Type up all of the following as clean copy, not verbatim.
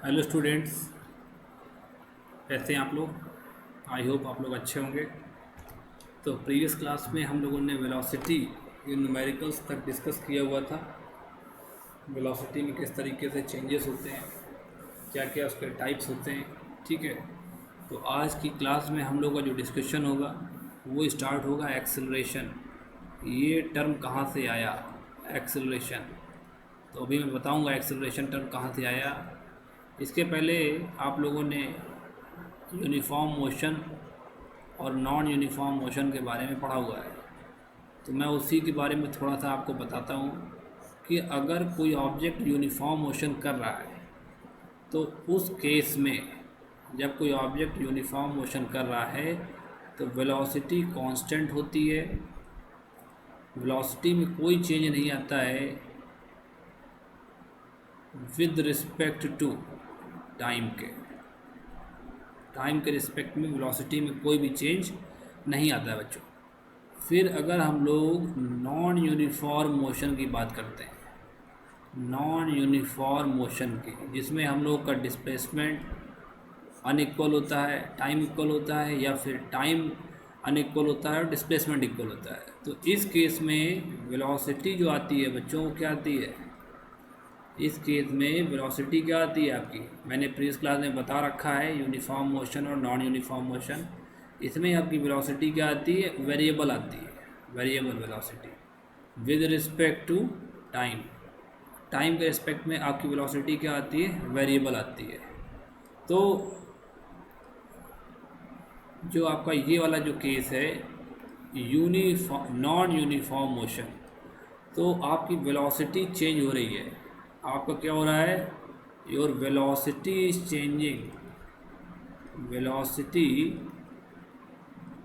Hello students, कैसे हैं आप लोग। आई होप आप लोग अच्छे होंगे। तो प्रीवियस क्लास में हम लोगों ने वेलोसिटी के न्यूमेरिकल्स तक डिस्कस किया हुआ था। वेलोसिटी में किस तरीके से चेंजेस होते हैं, क्या क्या उसके टाइप्स होते हैं। ठीक है, तो आज की क्लास में हम लोग का जो डिस्कशन होगा वो स्टार्ट होगा एक्सेलरेशन। ये टर्म कहाँ से आया, एक्सेलरेशन। तो अभी मैं बताऊंगा एक्सेलरेशन टर्म कहाँ से आया। इसके पहले आप लोगों ने यूनिफॉर्म मोशन और नॉन यूनिफॉर्म मोशन के बारे में पढ़ा हुआ है, तो मैं उसी के बारे में थोड़ा सा आपको बताता हूँ कि अगर कोई ऑब्जेक्ट यूनिफॉर्म मोशन कर रहा है तो उस केस में, जब कोई ऑब्जेक्ट यूनिफॉर्म मोशन कर रहा है तो वेलोसिटी कांस्टेंट होती है। वेलोसिटी में कोई चेंज नहीं आता है विद रिस्पेक्ट टू टाइम के रिस्पेक्ट में वेलोसिटी में कोई भी चेंज नहीं आता है बच्चों। फिर अगर हम लोग नॉन यूनिफॉर्म मोशन की बात करते हैं, नॉन यूनिफॉर्म मोशन की, जिसमें हम लोग का डिस्प्लेसमेंट अनइक्वल होता है, टाइम इक्वल होता है, या फिर टाइम अनइक्वल होता है और डिस्प्लेसमेंट इक्वल होता है, तो इस केस में वेलोसिटी जो आती है बच्चों, क्या आती है इस केस में वेलोसिटी क्या आती है आपकी, मैंने प्रीवियस क्लास में बता रखा है यूनिफॉर्म मोशन और नॉन यूनिफॉर्म मोशन। इसमें आपकी वेलोसिटी क्या आती है, वेरिएबल आती है, variable velocity with respect to time. Time के रिस्पेक्ट में आपकी वेलोसिटी क्या आती है, वेरिएबल आती है। तो जो आपका ये वाला जो केस है नॉन यूनिफॉर्म मोशन, तो आपकी वेलोसिटी चेंज हो रही है। आपका क्या हो रहा है, your velocity is changing, velocity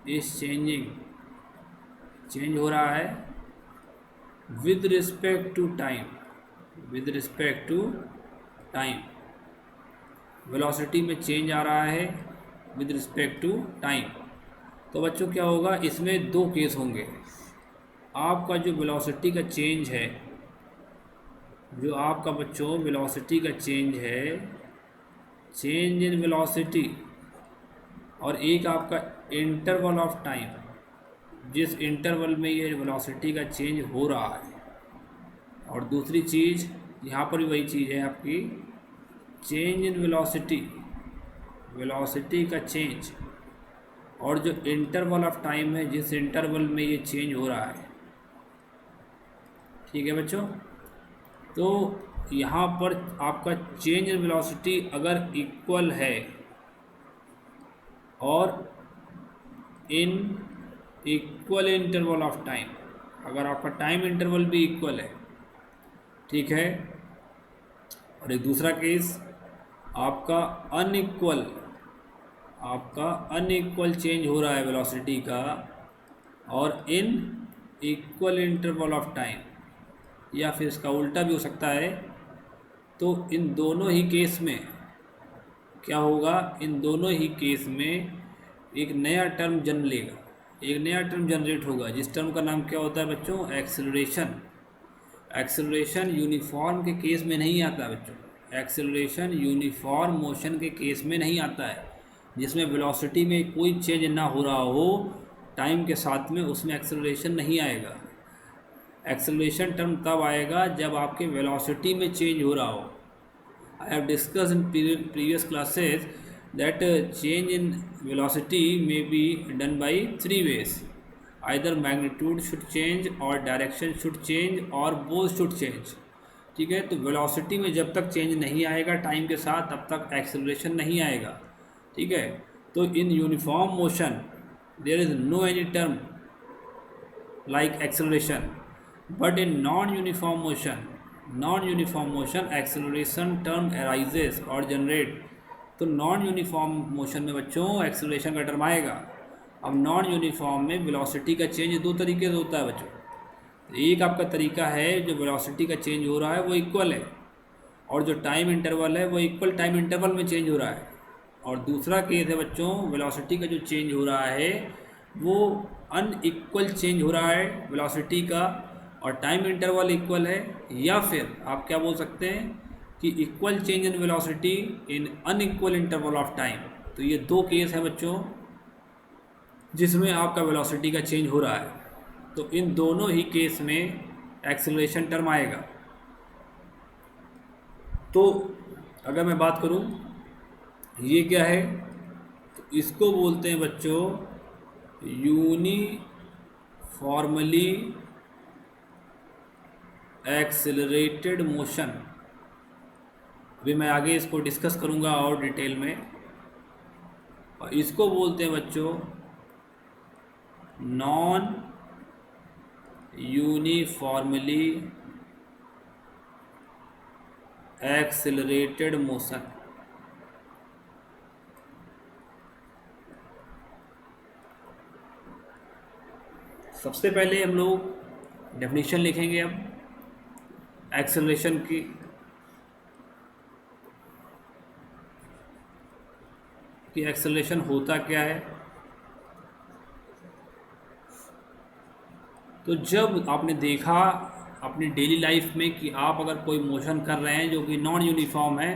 is changing, change हो रहा है with respect to time, with respect to time. Velocity में चेंज आ रहा है विद रिस्पेक्ट टू टाइम। तो बच्चों क्या होगा, इसमें दो केस होंगे। आपका जो वेलोसिटी का चेंज है, जो आपका बच्चों वेलोसिटी का चेंज है, चेंज इन वेलोसिटी, और एक आपका इंटरवल ऑफ टाइम, जिस इंटरवल में ये वेलोसिटी का चेंज हो रहा है। और दूसरी चीज़ यहाँ पर भी वही चीज़ है आपकी, चेंज इन वेलोसिटी, वेलोसिटी का चेंज, और जो इंटरवल ऑफ टाइम है, जिस इंटरवल में ये चेंज हो रहा है। ठीक है बच्चों, तो यहाँ पर आपका चेंज इन वेलोसिटी अगर इक्वल है और in equal interval of time, अगर आपका टाइम इंटरवल भी इक्वल है, ठीक है। और एक दूसरा केस आपका अनइक्वल, आपका अनइक्वल चेंज हो रहा है वेलोसिटी का और in equal interval of time, या फिर इसका उल्टा भी हो सकता है। तो इन दोनों ही केस में क्या होगा, इन दोनों ही केस में एक नया टर्म जन्म लेगा, एक नया टर्म जनरेट होगा, जिस टर्म का नाम क्या होता है बच्चों, एक्सेलरेशन। एक्सेलरेशन यूनिफॉर्म के केस में नहीं आता बच्चों, एक्सेलरेशन यूनिफॉर्म मोशन के केस में नहीं आता है, जिसमें वेलोसिटी में कोई चेंज ना हो रहा हो टाइम के साथ में, उसमें एक्सेलरेशन नहीं आएगा। एक्सेलरेशन टर्म तब आएगा जब आपके वेलोसिटी में चेंज हो रहा हो। I have discussed in previous classes that change in velocity may be done by three ways. Either magnitude should change or direction should change or both should change. ठीक है, तो वेलोसिटी में जब तक चेंज नहीं आएगा टाइम के साथ, तब तक एक्सेलरेशन नहीं आएगा। ठीक है, तो in uniform motion there is no any term like acceleration, but in non-uniform motion acceleration term arises or generate। तो नॉन यूनिफॉर्म मोशन में बच्चों एक्सेलरेशन का टर्म आएगा। अब नॉन यूनिफॉर्म में वेलोसिटी का चेंज दो तरीके से होता है बच्चों। एक आपका तरीका है जो वेलोसिटी का चेंज हो रहा है वो इक्वल है, और जो टाइम इंटरवल है वो इक्वल टाइम इंटरवल में चेंज हो रहा है। और दूसरा केस है बच्चों, वेलोसिटी का जो चेंज हो रहा है वो अनइक्वल चेंज हो रहा है वेलोसिटी का, और टाइम इंटरवल इक्वल है, या फिर आप क्या बोल सकते हैं, कि equal change in velocity in unequal interval of time. तो ये दो केस हैं बच्चों जिसमें आपका वेलोसिटी का चेंज हो रहा है, तो इन दोनों ही केस में एक्सेलरेशन टर्म आएगा। तो अगर मैं बात करूं ये क्या है, तो इसको बोलते हैं बच्चों यूनिफॉर्मली एक्सेलरेटेड मोशन। अभी मैं आगे इसको डिस्कस करूंगा और डिटेल में। और इसको बोलते हैं बच्चों नॉन यूनिफॉर्मली एक्सेलरेटेड मोशन। सबसे पहले हम लोग डेफिनेशन लिखेंगे अब एक्सेलरेशन की। कि एक्सेलरेशन होता क्या है। तो जब आपने देखा अपनी डेली लाइफ में कि आप अगर कोई मोशन कर रहे हैं जो कि नॉन यूनिफॉर्म है,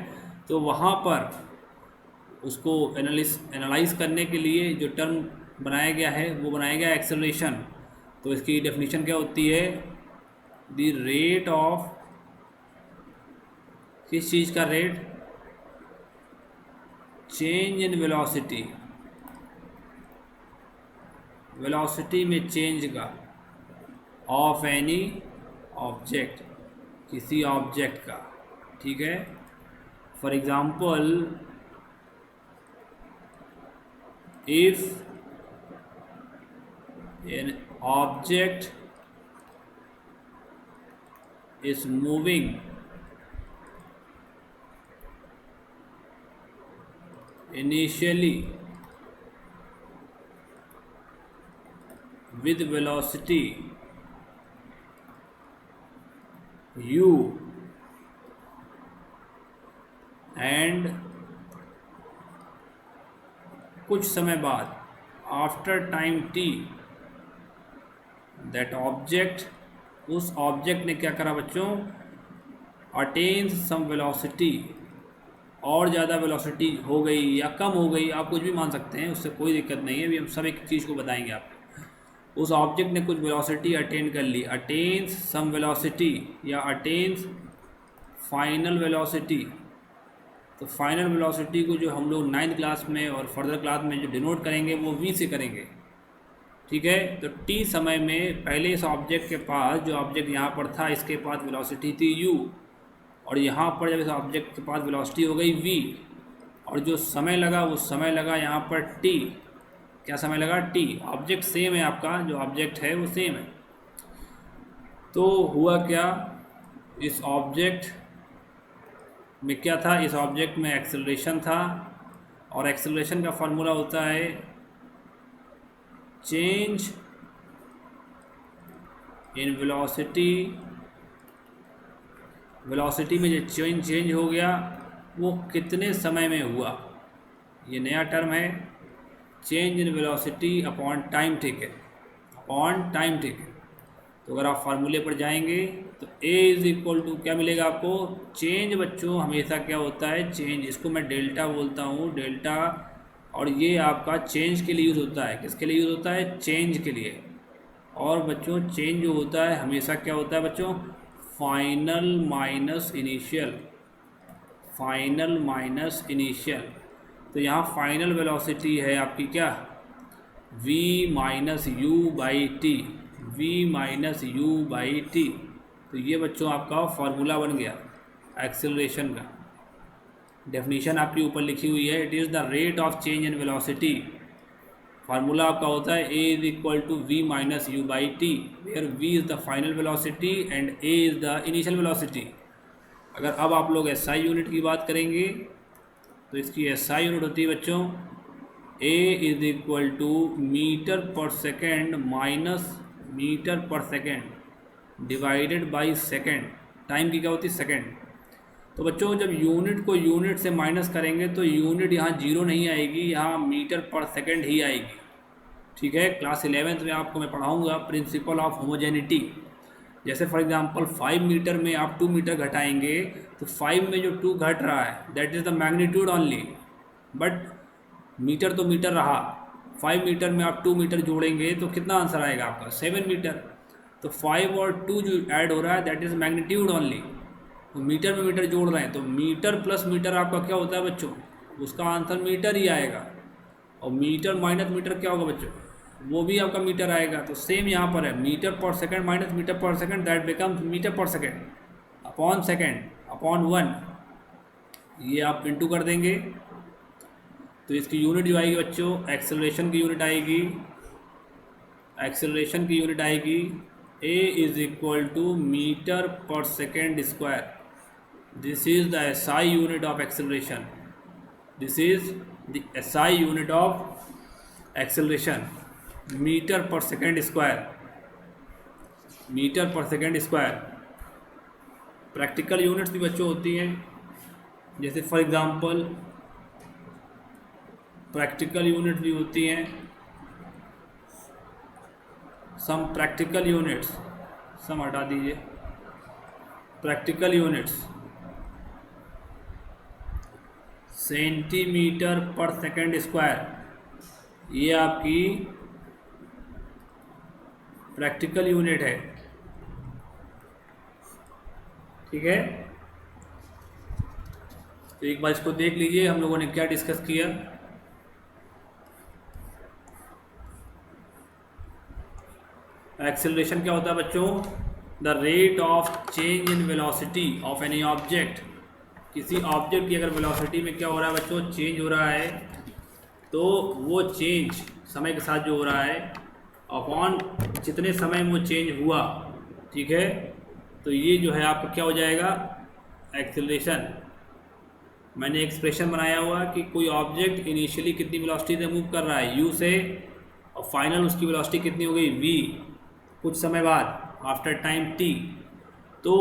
तो वहाँ पर उसको एनालाइज करने के लिए जो टर्म बनाया गया है वो बनाया गया एक्सेलरेशन। तो इसकी डेफिनेशन क्या होती है, द रेट ऑफ, किस चीज़ का rate, change in velocity, velocity में चेंज का, ऑफ एनी ऑब्जेक्ट, किसी ऑब्जेक्ट का। ठीक है, for example if an object is moving initially with velocity u and कुछ समय बाद after time t that object, उस ऑब्जेक्ट ने क्या करा बच्चों, अटेन्स सम वेलोसिटी, और ज़्यादा वेलोसिटी हो गई या कम हो गई, आप कुछ भी मान सकते हैं, उससे कोई दिक्कत नहीं है। अभी हम सब एक चीज़ को बताएंगे आपको। उस ऑब्जेक्ट ने कुछ वेलोसिटी अटेन कर ली, अटेन्स सम वेलोसिटी या अटेन्स फाइनल वेलोसिटी। तो फाइनल वेलोसिटी को जो हम लोग 9th क्लास में और फर्दर क्लास में जो डिनोट करेंगे वो v से करेंगे। ठीक है, तो t समय में पहले इस ऑब्जेक्ट के पास, जो ऑब्जेक्ट यहाँ पर था इसके पास वेलोसिटी थी u, और यहाँ पर जब इस ऑब्जेक्ट के पास वेलोसिटी हो गई v, और जो समय लगा वो समय लगा यहाँ पर t। क्या समय लगा, t। ऑब्जेक्ट सेम है, आपका जो ऑब्जेक्ट है वो सेम है। तो हुआ क्या, इस ऑब्जेक्ट में क्या था, इस ऑब्जेक्ट में एक्सेलरेशन था, और एक्सेलरेशन का फॉर्मूला होता है चेंज इन वेलोसिटी। वेलोसिटी में जो चेंज हो गया वो कितने समय में हुआ, ये नया टर्म है, change in velocity upon time. ठीक है, अपॉन टाइम। ठीक है, तो अगर आप फार्मूले पर जाएंगे तो a इज इक्वल टू क्या मिलेगा आपको, चेंज। बच्चों हमेशा क्या होता है, चेंज, इसको मैं डेल्टा बोलता हूँ, डेल्टा, और ये आपका चेंज के लिए यूज़ होता है। किसके लिए यूज़ होता है, चेंज के लिए। और बच्चों चेंज जो होता है हमेशा क्या होता है बच्चों, final minus initial, final minus initial. तो यहाँ फाइनल वेलोसिटी है आपकी क्या, v minus u by T, v minus u by t. तो ये बच्चों आपका फार्मूला बन गया एक्सेलरेशन का। डेफिनेशन आपके ऊपर लिखी हुई है, it is the rate of change in velocity. Formula आपका होता है a is equal to v minus u by t, where v is the final velocity and a is the initial velocity. अगर अब आप लोग SI यूनिट की बात करेंगे तो इसकी SI यूनिट होती है बच्चों a is equal to metre per second minus metre per second divided by second. Time की क्या होती है, सेकेंड। तो बच्चों जब यूनिट को यूनिट से माइनस करेंगे तो यूनिट यहाँ जीरो नहीं आएगी, यहाँ मीटर पर सेकेंड ही आएगी। ठीक है, क्लास 11th में आपको मैं पढ़ाऊँगा प्रिंसिपल ऑफ होमोजेनिटी। जैसे फॉर एग्जांपल 5 मीटर में आप 2 मीटर घटाएंगे तो 5 में जो 2 घट रहा है that is the magnitude only, but metre तो मीटर रहा। 5 मीटर में आप 2 मीटर जोड़ेंगे तो कितना आंसर आएगा आपका 7 मीटर। तो 5 और 2 जो ऐड हो रहा है दैट इज़ मैग्नीट्यूड ओनली। तो मीटर में मीटर जोड़ रहे हैं तो मीटर प्लस मीटर आपका क्या होता है बच्चों, उसका आंसर मीटर ही आएगा। और मीटर माइनस मीटर क्या होगा बच्चों, वो भी आपका मीटर आएगा। तो सेम यहाँ पर है, मीटर पर सेकंड माइनस मीटर पर सेकंड दैट बिकम्स मीटर पर सेकंड अपॉन 1। ये आप इंटू कर देंगे तो इसकी यूनिट जो आएगी बच्चों, एक्सेलरेशन की यूनिट आएगी, एक्सेलरेशन की यूनिट आएगी a is equal to metre per second square. This is the SI unit of acceleration, this is the SI unit of acceleration, metre per second square, metre per second square. Practical units भी बच्चों होती हैं, जैसे for example practical unit भी होती हैं, some practical units, सम हटा दीजिए, प्रैक्टिकल यूनिट्स सेंटीमीटर पर सेकेंड स्क्वायर, ये आपकी प्रैक्टिकल यूनिट है, ठीक है। तो एक बार इसको देख लीजिए हम लोगों ने क्या डिस्कस किया। एक्सेलरेशन क्या होता है बच्चों, the rate of change in velocity of any object. किसी ऑब्जेक्ट की अगर वेलोसिटी में क्या हो रहा है बच्चों, चेंज हो रहा है, तो वो चेंज समय के साथ जो हो रहा है अपॉन जितने समय में वो चेंज हुआ, ठीक है। तो ये जो है आपका क्या हो जाएगा, एक्सेलरेशन। मैंने एक्सप्रेशन बनाया हुआ कि कोई ऑब्जेक्ट इनिशियली कितनी वेलोसिटी से मूव कर रहा है u से, और फाइनल उसकी वेलोसिटी कितनी हो गई v, कुछ समय बाद आफ्टर टाइम t। तो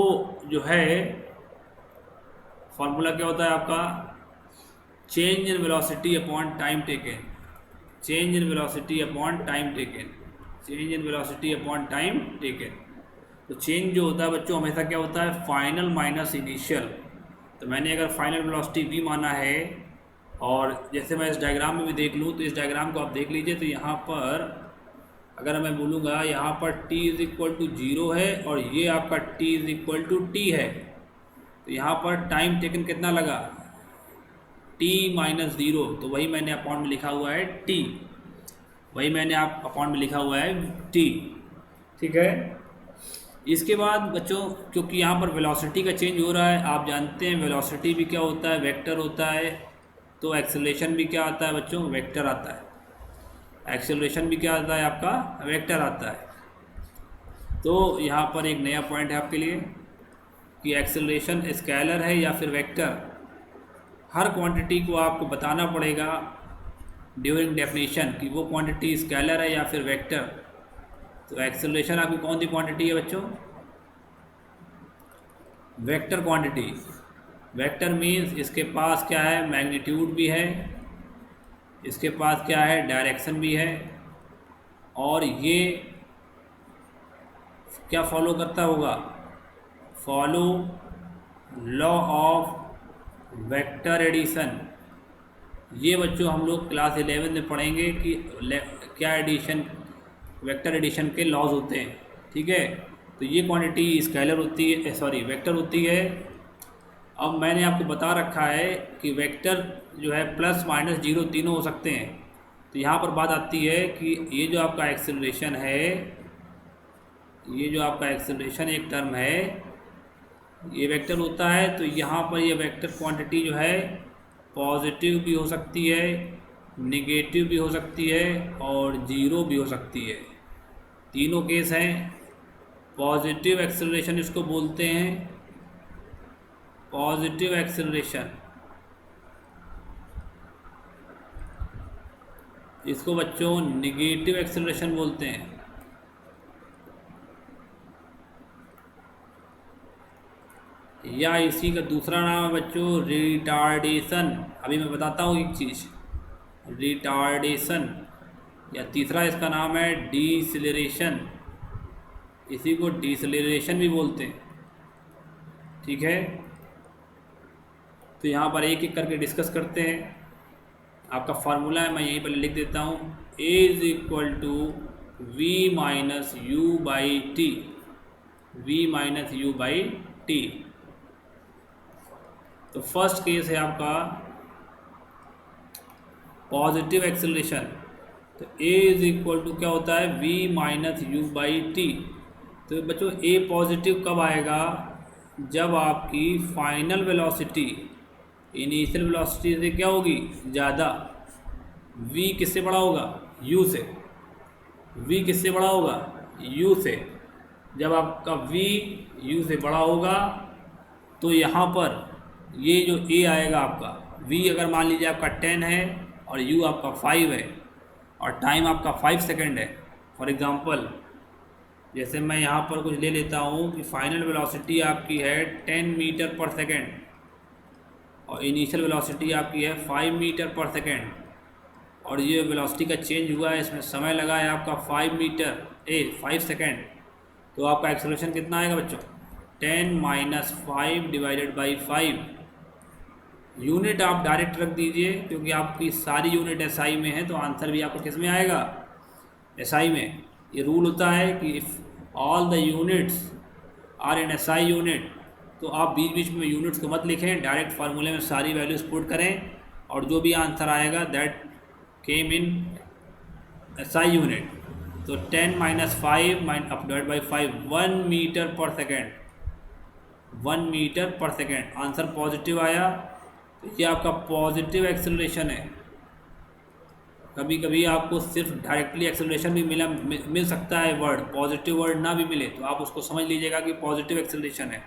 जो है फॉर्मूला क्या होता है आपका, change in velocity upon time taken, change in velocity upon time taken, change in velocity upon time taken. तो चेंज जो होता है बच्चों हमेशा क्या होता है, फाइनल माइनस इनिशियल। तो मैंने अगर फाइनल वेलोसिटी v माना है, और जैसे मैं इस डायग्राम में भी देख लूँ तो इस डायग्राम को आप देख लीजिए, तो यहाँ पर अगर मैं बोलूँगा यहाँ पर t इज़ इक्वल टू 0 है और ये आपका t is equal to t है, तो यहाँ पर टाइम टेकन कितना लगा, t माइनस 0। तो वही मैंने अपॉन में लिखा हुआ है t, वही मैंने आप अपॉन में लिखा हुआ है t, ठीक है। इसके बाद बच्चों क्योंकि यहाँ पर वेलोसिटी का चेंज हो रहा है, आप जानते हैं वेलोसिटी भी क्या होता है, वेक्टर होता है। तो एक्सेलरेशन भी क्या आता है बच्चों, वेक्टर आता है। एक्सेलरेशन भी क्या आता है आपका, वेक्टर आता है। तो यहाँ पर एक नया पॉइंट है आपके लिए कि एक्सेलरेशन स्केलर है या फिर वेक्टर। हर क्वांटिटी को आपको बताना पड़ेगा ड्यूरिंग डेफिनेशन कि वो क्वांटिटी स्केलर है या फिर वेक्टर। तो एक्सेलरेशन आपकी कौन सी क्वांटिटी है बच्चों, वेक्टर क्वांटिटी। वेक्टर मीन्स इसके पास क्या है, मैग्नीट्यूड भी है, इसके पास क्या है, डायरेक्शन भी है, और ये क्या फॉलो करता होगा, follow law of vector addition. ये बच्चों हम लोग क्लास 11 में पढ़ेंगे कि क्या एडिशन, वेक्टर एडिशन के लॉज होते हैं, ठीक है। तो ये क्वांटिटी स्केलर होती है, सॉरी वेक्टर होती है। अब मैंने आपको बता रखा है कि वेक्टर जो है प्लस माइनस जीरो तीनों हो सकते हैं। तो यहाँ पर बात आती है कि ये जो आपका एक्सेलरेशन है, ये जो आपका एक्सेलरेशन एक टर्म है, ये वेक्टर होता है। तो यहाँ पर ये वेक्टर क्वांटिटी जो है पॉजिटिव भी हो सकती है, नेगेटिव भी हो सकती है, और जीरो भी हो सकती है। तीनों केस हैं। पॉजिटिव एक्सेलरेशन इसको बोलते हैं, पॉजिटिव एक्सेलरेशन। इसको बच्चों नेगेटिव एक्सेलरेशन बोलते हैं। या इसी का दूसरा नाम है बच्चों रिटार्डेशन। अभी मैं बताता हूँ एक चीज़, रिटार्डेशन। या तीसरा इसका नाम है डीसिलरेशन। इसी को डिसलेरेशन भी बोलते हैं। ठीक है, तो यहाँ पर एक एक करके डिस्कस करते हैं। आपका फार्मूला है, मैं यहीं पर लिख देता हूँ, A is equal to we minus u by t, V minus u by t. तो फर्स्ट केस है आपका पॉजिटिव एक्सेलरेशन, तो A इज इक्वल टू क्या होता है, V minus u by t. तो बच्चों A पॉजिटिव कब आएगा, जब आपकी फाइनल वेलोसिटी इनिशियल वेलोसिटी से क्या होगी, ज़्यादा। V किससे बड़ा होगा, U से। V किससे बड़ा होगा, U से। जब आपका V U से बड़ा होगा तो यहाँ पर ये जो A आएगा आपका, V अगर मान लीजिए आपका 10 है और U आपका 5 है और टाइम आपका 5 सेकेंड है। फॉर एग्ज़ाम्पल जैसे मैं यहाँ पर कुछ ले लेता हूँ कि फाइनल वेलोसिटी आपकी है 10 मीटर पर सेकेंड और इनिशियल वेलोसिटी आपकी है 5 मीटर पर सेकेंड, और ये वेलोसिटी का चेंज हुआ है, इसमें समय लगा है आपका 5 सेकेंड। तो आपका एक्सेलरेशन कितना आएगा बच्चों, 10 माइनस 5 डिवाइडेड बाई 5। यूनिट आप डायरेक्ट रख दीजिए क्योंकि आपकी सारी यूनिट एसआई में है, तो आंसर भी आपका किस में आएगा, एसआई में। ये रूल होता है कि if all the units are in SI unit, तो आप बीच बीच में यूनिट्स को मत लिखें, डायरेक्ट फार्मूले में सारी वैल्यूज पुट करें और जो भी आंसर आएगा that came in SI unit. तो 10 minus 5 up divide by 5, 1 metre per second, 1 metre per second. Answer positive आया, तो ये आपका पॉजिटिव एक्सेलरेशन है। कभी कभी आपको सिर्फ डायरेक्टली एक्सेलरेशन भी मिल सकता है, वर्ड पॉजिटिव वर्ड ना भी मिले तो आप उसको समझ लीजिएगा कि पॉजिटिव एक्सेलरेशन है।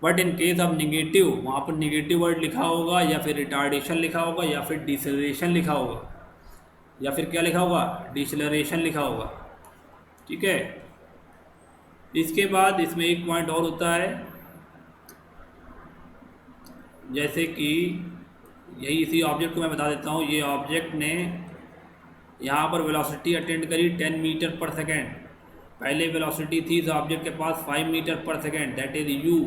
But in case of negative, वहाँ पर निगेटिव वर्ड लिखा होगा या फिर रिटार्डेशन लिखा होगा या फिर डिसेलरेशन लिखा होगा या फिर क्या लिखा होगा, डिसेलरेशन लिखा होगा। ठीक है, इसके बाद इसमें एक पॉइंट और होता है, जैसे कि यही इसी ऑब्जेक्ट को मैं बता देता हूँ। ये ऑब्जेक्ट ने यहाँ पर वेलोसिटी अटेंड करी 10 मीटर पर सेकेंड। पहले वेलोसिटी थी इस ऑब्जेक्ट के पास 5 metre per second, that is u,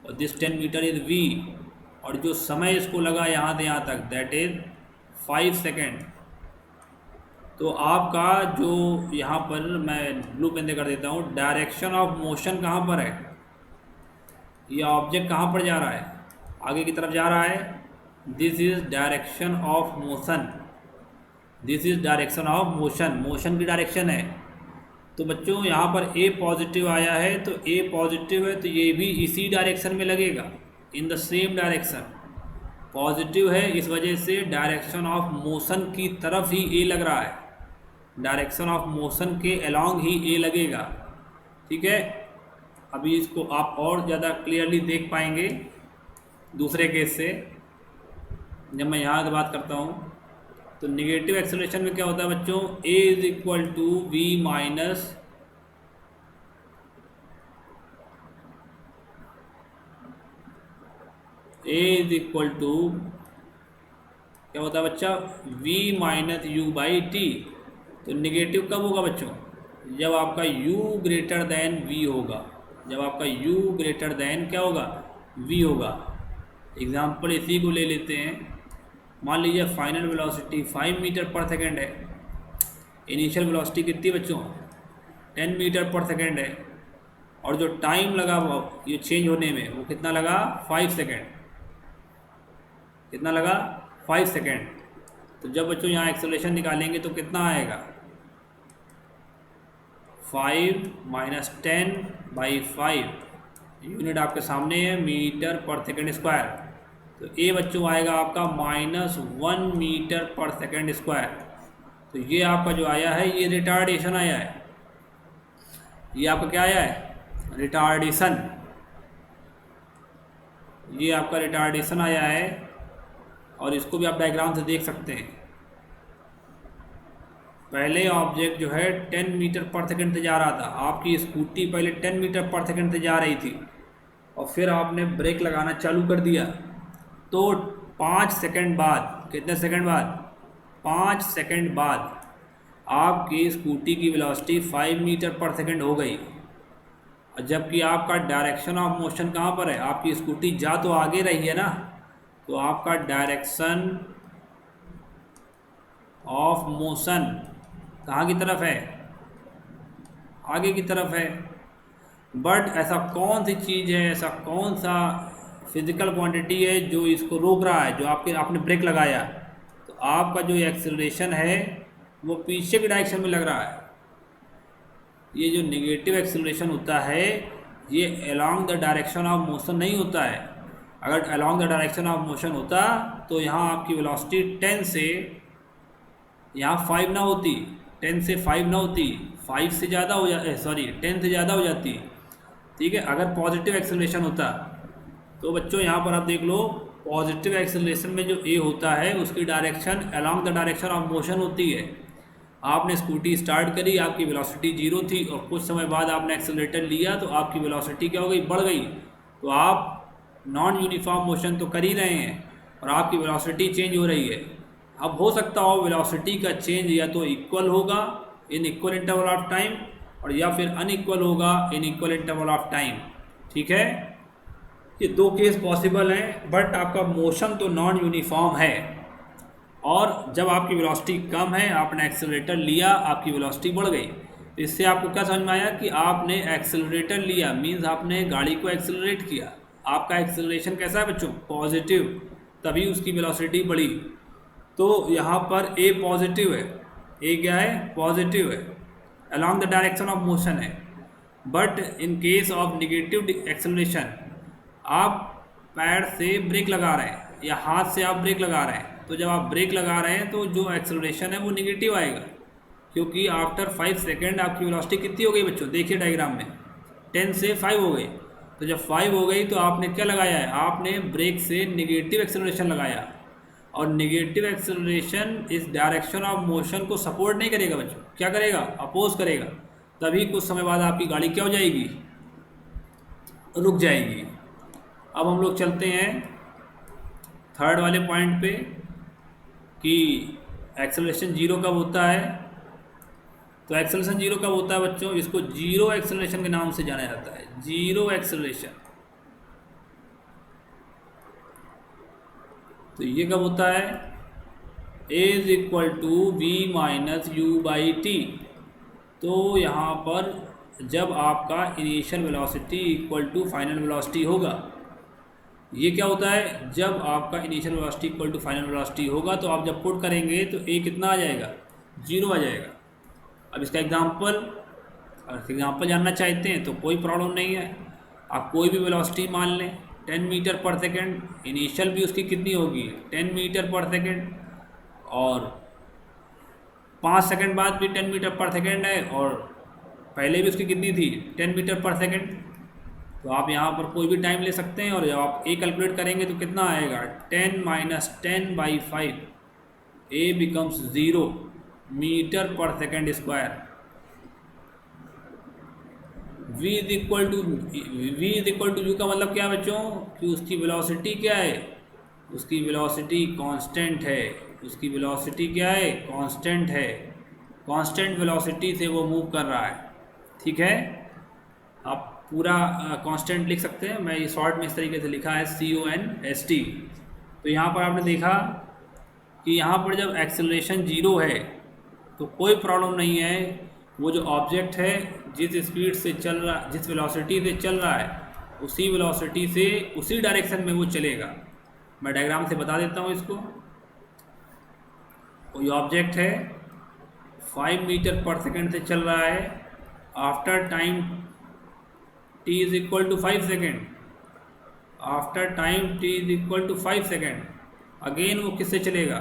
और दिस 10 मीटर इज़ v, और जो समय इसको लगा यहाँ से यहाँ तक दैट इज़ 5 सेकेंड। तो आपका जो यहाँ पर मैं ब्लू पेन से कर देता हूँ, डायरेक्शन ऑफ मोशन कहाँ पर है, ये ऑब्जेक्ट कहाँ पर जा रहा है, आगे की तरफ जा रहा है। This is direction of motion, this is direction of motion, motion की डायरेक्शन है। तो बच्चों यहाँ पर A पॉजिटिव आया है, तो A पॉजिटिव है तो ये भी इसी डायरेक्शन में लगेगा, in the same direction. Positive है इस वजह से डायरेक्शन ऑफ मोशन की तरफ ही A लग रहा है, डायरेक्शन ऑफ मोशन के अलॉन्ग ही A लगेगा। ठीक है, अभी इसको आप और ज़्यादा क्लियरली देख पाएंगे दूसरे केस से जब मैं यहाँ से बात करता हूँ। तो निगेटिव एक्सेलरेशन में क्या होता है बच्चों, A is equal to V minus A is equal to क्या होता है बच्चा, V minus u by t. तो निगेटिव कब होगा बच्चों, जब आपका U ग्रेटर दैन V होगा, जब आपका U ग्रेटर दैन क्या होगा, V होगा। एग्जाम्पल इसी को ले लेते हैं, मान लीजिए final velocity 5 metre per second है, इनिशियल वेलोसिटी कितनी बच्चों, 10 मीटर पर सेकेंड है, और जो टाइम लगा ये चेंज होने में वो कितना लगा, 5 सेकेंड। कितना लगा, 5 सेकेंड। तो जब बच्चों यहाँ एक्सेलरेशन निकालेंगे तो कितना आएगा, 5 माइनस 10 बाई 5, यूनिट आपके सामने है, मीटर पर सेकेंड स्क्वायर। तो ए बच्चों आएगा आपका -1 मीटर पर सेकेंड स्क्वायर। तो ये आपका जो आया है ये रिटार्डेशन आया है, ये आपका क्या आया है, रिटार्डेशन। ये आपका रिटार्डेशन आया है, और इसको भी आप डायग्राम से देख सकते हैं। पहले ऑब्जेक्ट जो है 10 मीटर पर सेकेंड से जा रहा था, आपकी स्कूटी पहले 10 मीटर पर सेकेंड से जा रही थी, और फिर आपने ब्रेक लगाना चालू कर दिया, तो 5 सेकेंड बाद, कितने सेकेंड बाद, 5 सेकेंड बाद आपकी स्कूटी की वेलोसिटी 5 मीटर पर सेकेंड हो गई। जबकि आपका डायरेक्शन ऑफ मोशन कहाँ पर है, आपकी स्कूटी जा तो आगे रही है ना, तो आपका डायरेक्शन ऑफ मोशन कहाँ की तरफ है, आगे की तरफ है। बट ऐसा कौन सी चीज़ है, ऐसा कौन सा फिजिकल क्वांटिटी है जो इसको रोक रहा है, जो आपने ब्रेक लगाया, तो आपका जो एक्सेलरेशन है वो पीछे की डायरेक्शन में लग रहा है। ये जो नेगेटिव एक्सेलरेशन होता है ये along the direction of motion नहीं होता है। अगर along the direction of motion होता तो यहाँ आपकी वेलोसिटी 10 से यहाँ 5 ना होती, 10 से 5 ना होती, 5 से ज़्यादा हो जा सॉरी 10 से ज़्यादा हो जाती। ठीक है, अगर पॉजिटिव एक्सेलरेशन होता तो बच्चों यहाँ पर आप देख लो, पॉजिटिव एक्सेलरेशन में जो ए होता है उसकी direction along the direction of motion होती है। आपने स्कूटी स्टार्ट करी, आपकी वेलोसिटी 0 थी और कुछ समय बाद आपने एक्सेलरेटर लिया तो आपकी वेलोसिटी क्या हो गई, बढ़ गई। तो आप नॉन यूनिफॉर्म मोशन तो कर ही रहे हैं और आपकी वेलोसिटी चेंज हो रही है। अब हो सकता हो वेलोसिटी का चेंज या तो इक्वल होगा in equal interval of time और या फिर अनइक्वल होगा in equal interval of time. ठीक है, ये दो केस पॉसिबल हैं, बट आपका मोशन तो नॉन यूनिफॉर्म है। और जब आपकी वेलोसिटी कम है, आपने एक्सेलरेटर लिया, आपकी वेलोसिटी बढ़ गई। इससे आपको क्या समझ में आया कि आपने एक्सेलरेटर लिया मीन्स आपने गाड़ी को एक्सेलरेट किया। आपका एक्सेलरेशन कैसा है बच्चों, पॉजिटिव, तभी उसकी वेलोसिटी बढ़ी। तो यहाँ पर ए पॉजिटिव है, ए क्या है, पॉजिटिव है, along the direction of motion है। But in case of negative acceleration आप पैर से ब्रेक लगा रहे हैं या हाथ से आप ब्रेक लगा रहे हैं, तो जब आप ब्रेक लगा रहे हैं तो जो एक्सेलरेशन है वो निगेटिव आएगा, क्योंकि आफ्टर 5 सेकेंड आपकी वेलोसिटी कितनी हो गई बच्चों, देखिए डायग्राम में 10 से 5 हो गई। तो जब 5 हो गई तो आपने क्या लगाया है, आपने ब्रेक से निगेटिव एक्सेलरेशन लगाया। और निगेटिव एक्सेलरेशन इस डायरेक्शन ऑफ मोशन को सपोर्ट नहीं करेगा बच्चों, क्या करेगा, अपोज करेगा। तभी कुछ समय बाद आपकी गाड़ी क्या हो जाएगी, रुक जाएगी। अब हम लोग चलते हैं थर्ड वाले पॉइंट पे कि एक्सेलरेशन जीरो कब होता है। तो एक्सेलरेशन जीरो कब होता है बच्चों, इसको जीरो एक्सेलरेशन के नाम से जाना जाता है, जीरो एक्सेलरेशन। तो ये कब होता है, a is equal to we minus u by t. तो यहाँ पर जब आपका initial velocity equal to final velocity होगा, ये क्या होता है, जब आपका initial velocity equal to final velocity होगा तो आप जब पुट करेंगे तो ए कितना आ जाएगा, जीरो आ जाएगा। अब इसका एग्जांपल जानना चाहते हैं तो कोई प्रॉब्लम नहीं है, आप कोई भी वेलोसिटी मान लें, 10 मीटर पर सेकेंड, इनिशियल भी उसकी कितनी होगी 10 मीटर पर सेकेंड, और 5 सेकेंड बाद भी 10 मीटर पर सेकेंड है, और पहले भी उसकी कितनी थी 10 मीटर पर सेकेंड। तो आप यहाँ पर कोई भी टाइम ले सकते हैं और जब आप ए कैलकुलेट करेंगे तो कितना आएगा, 10 minus 10 by 5, a becomes 0 metre per second square. v is equal to u का मतलब क्या है बच्चों, कि उसकी वेलोसिटी क्या है, उसकी वेलोसिटी कांस्टेंट है, उसकी वेलोसिटी क्या है, कांस्टेंट है, कांस्टेंट वेलोसिटी से वो मूव कर रहा है। ठीक है, आप पूरा कांस्टेंट लिख सकते हैं, मैं ये शॉर्ट में इस तरीके से लिखा है CONST। तो यहाँ पर आपने देखा कि यहाँ पर जब एक्सेलरेशन जीरो है तो कोई प्रॉब्लम नहीं है, वो जो ऑब्जेक्ट है जिस स्पीड से चल रहा, जिस वेलोसिटी से चल रहा है, उसी वेलोसिटी से उसी डायरेक्शन में वो चलेगा। मैं डायग्राम से बता देता हूँ इसको। कोई ऑब्जेक्ट है 5 मीटर पर सेकेंड से चल रहा है, after time t is equal to 5 second, after time t is equal to 5 second, again वो किससे चलेगा,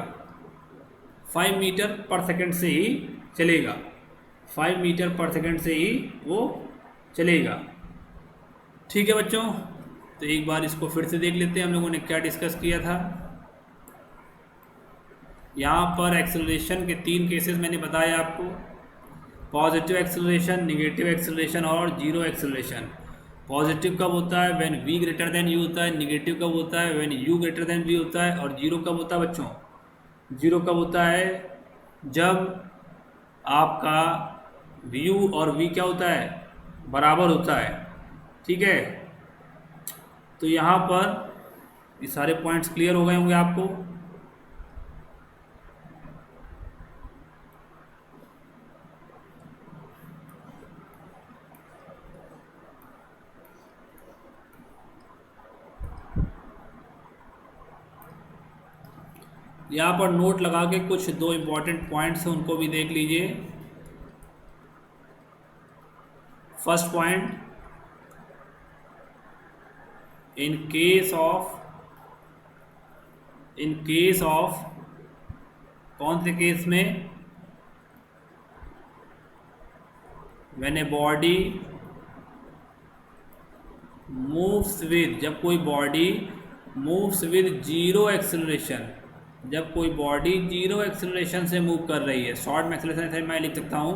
5 मीटर पर सेकेंड से ही चलेगा, 5 मीटर पर सेकेंड से ही वो चलेगा। ठीक है बच्चों, तो एक बार इसको फिर से देख लेते हैं हम लोगों ने क्या डिस्कस किया था। यहाँ पर एक्सेलरेशन के 3 केसेस मैंने बताया आपको, पॉजिटिव एक्सेलरेशन, निगेटिव एक्सेलरेशन और जीरो एक्सेलरेशन। पॉजिटिव कब होता है, when v greater than u होता है, निगेटिव कब होता है, when u greater than v होता है, और जीरो कब होता है बच्चों, जीरो कब होता है, जब आपका u और v क्या होता है, बराबर होता है। ठीक है, तो यहाँ पर ये सारे पॉइंट्स क्लियर हो गए होंगे आपको। यहाँ पर नोट लगा के कुछ दो इम्पॉर्टेंट पॉइंट्स हैं उनको भी देख लीजिए। First point, in case of कौन से केस में, when a body moves with, जब कोई body moves with zero acceleration, जब कोई बॉडी जीरो एक्सेलरेशन से मूव कर रही है। शॉर्ट में एक्सेलरेशन मैं लिख सकता हूँ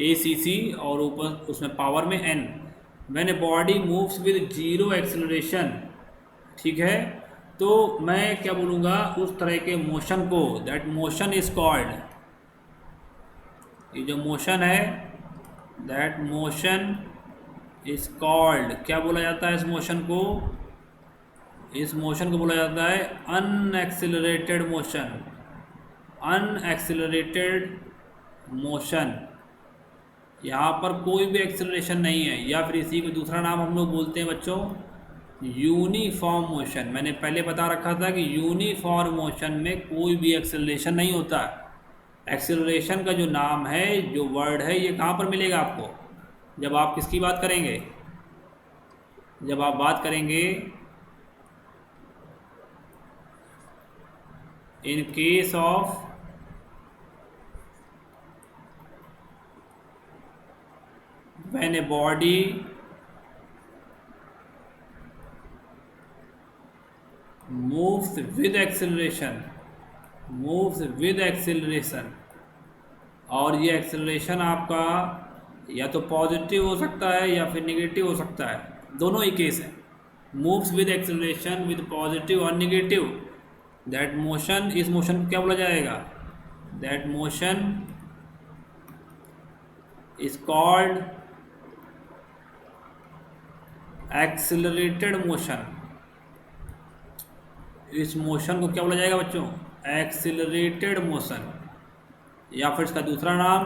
ACC और ऊपर उसमें पावर में n। When a body moves with zero acceleration, ठीक है, तो मैं क्या बोलूँगा उस तरह के मोशन को, दैट मोशन इज कॉल्ड, ये जो मोशन है दैट मोशन इज कॉल्ड, क्या बोला जाता है इस मोशन को, इस मोशन को बोला जाता है अनएक्सिलरेटेड मोशन, अनएक्सिलरेटेड मोशन। यहाँ पर कोई भी एक्सेलरेशन नहीं है, या फिर इसी को दूसरा नाम हम लोग बोलते हैं बच्चों यूनिफॉर्म मोशन। मैंने पहले बता रखा था कि यूनिफॉर्म मोशन में कोई भी एक्सेलरेशन नहीं होता। एक्सेलरेशन का जो नाम है, जो वर्ड है, ये कहाँ पर मिलेगा आपको, जब आप किसकी बात करेंगे, जब आप बात करेंगे इन case of when a body moves with acceleration, moves with acceleration, और ये एक्सेलरेशन आपका या तो पॉजिटिव हो सकता है या फिर नेगेटिव हो सकता है, दोनों ही केस है। Moves with acceleration with positive और नेगेटिव, दैट मोशन, इस मोशन को क्या बोला जाएगा, that motion is called accelerated motion. इस मोशन को क्या बोला जाएगा बच्चों, एक्सेलरेटेड मोशन। या फिर इसका दूसरा नाम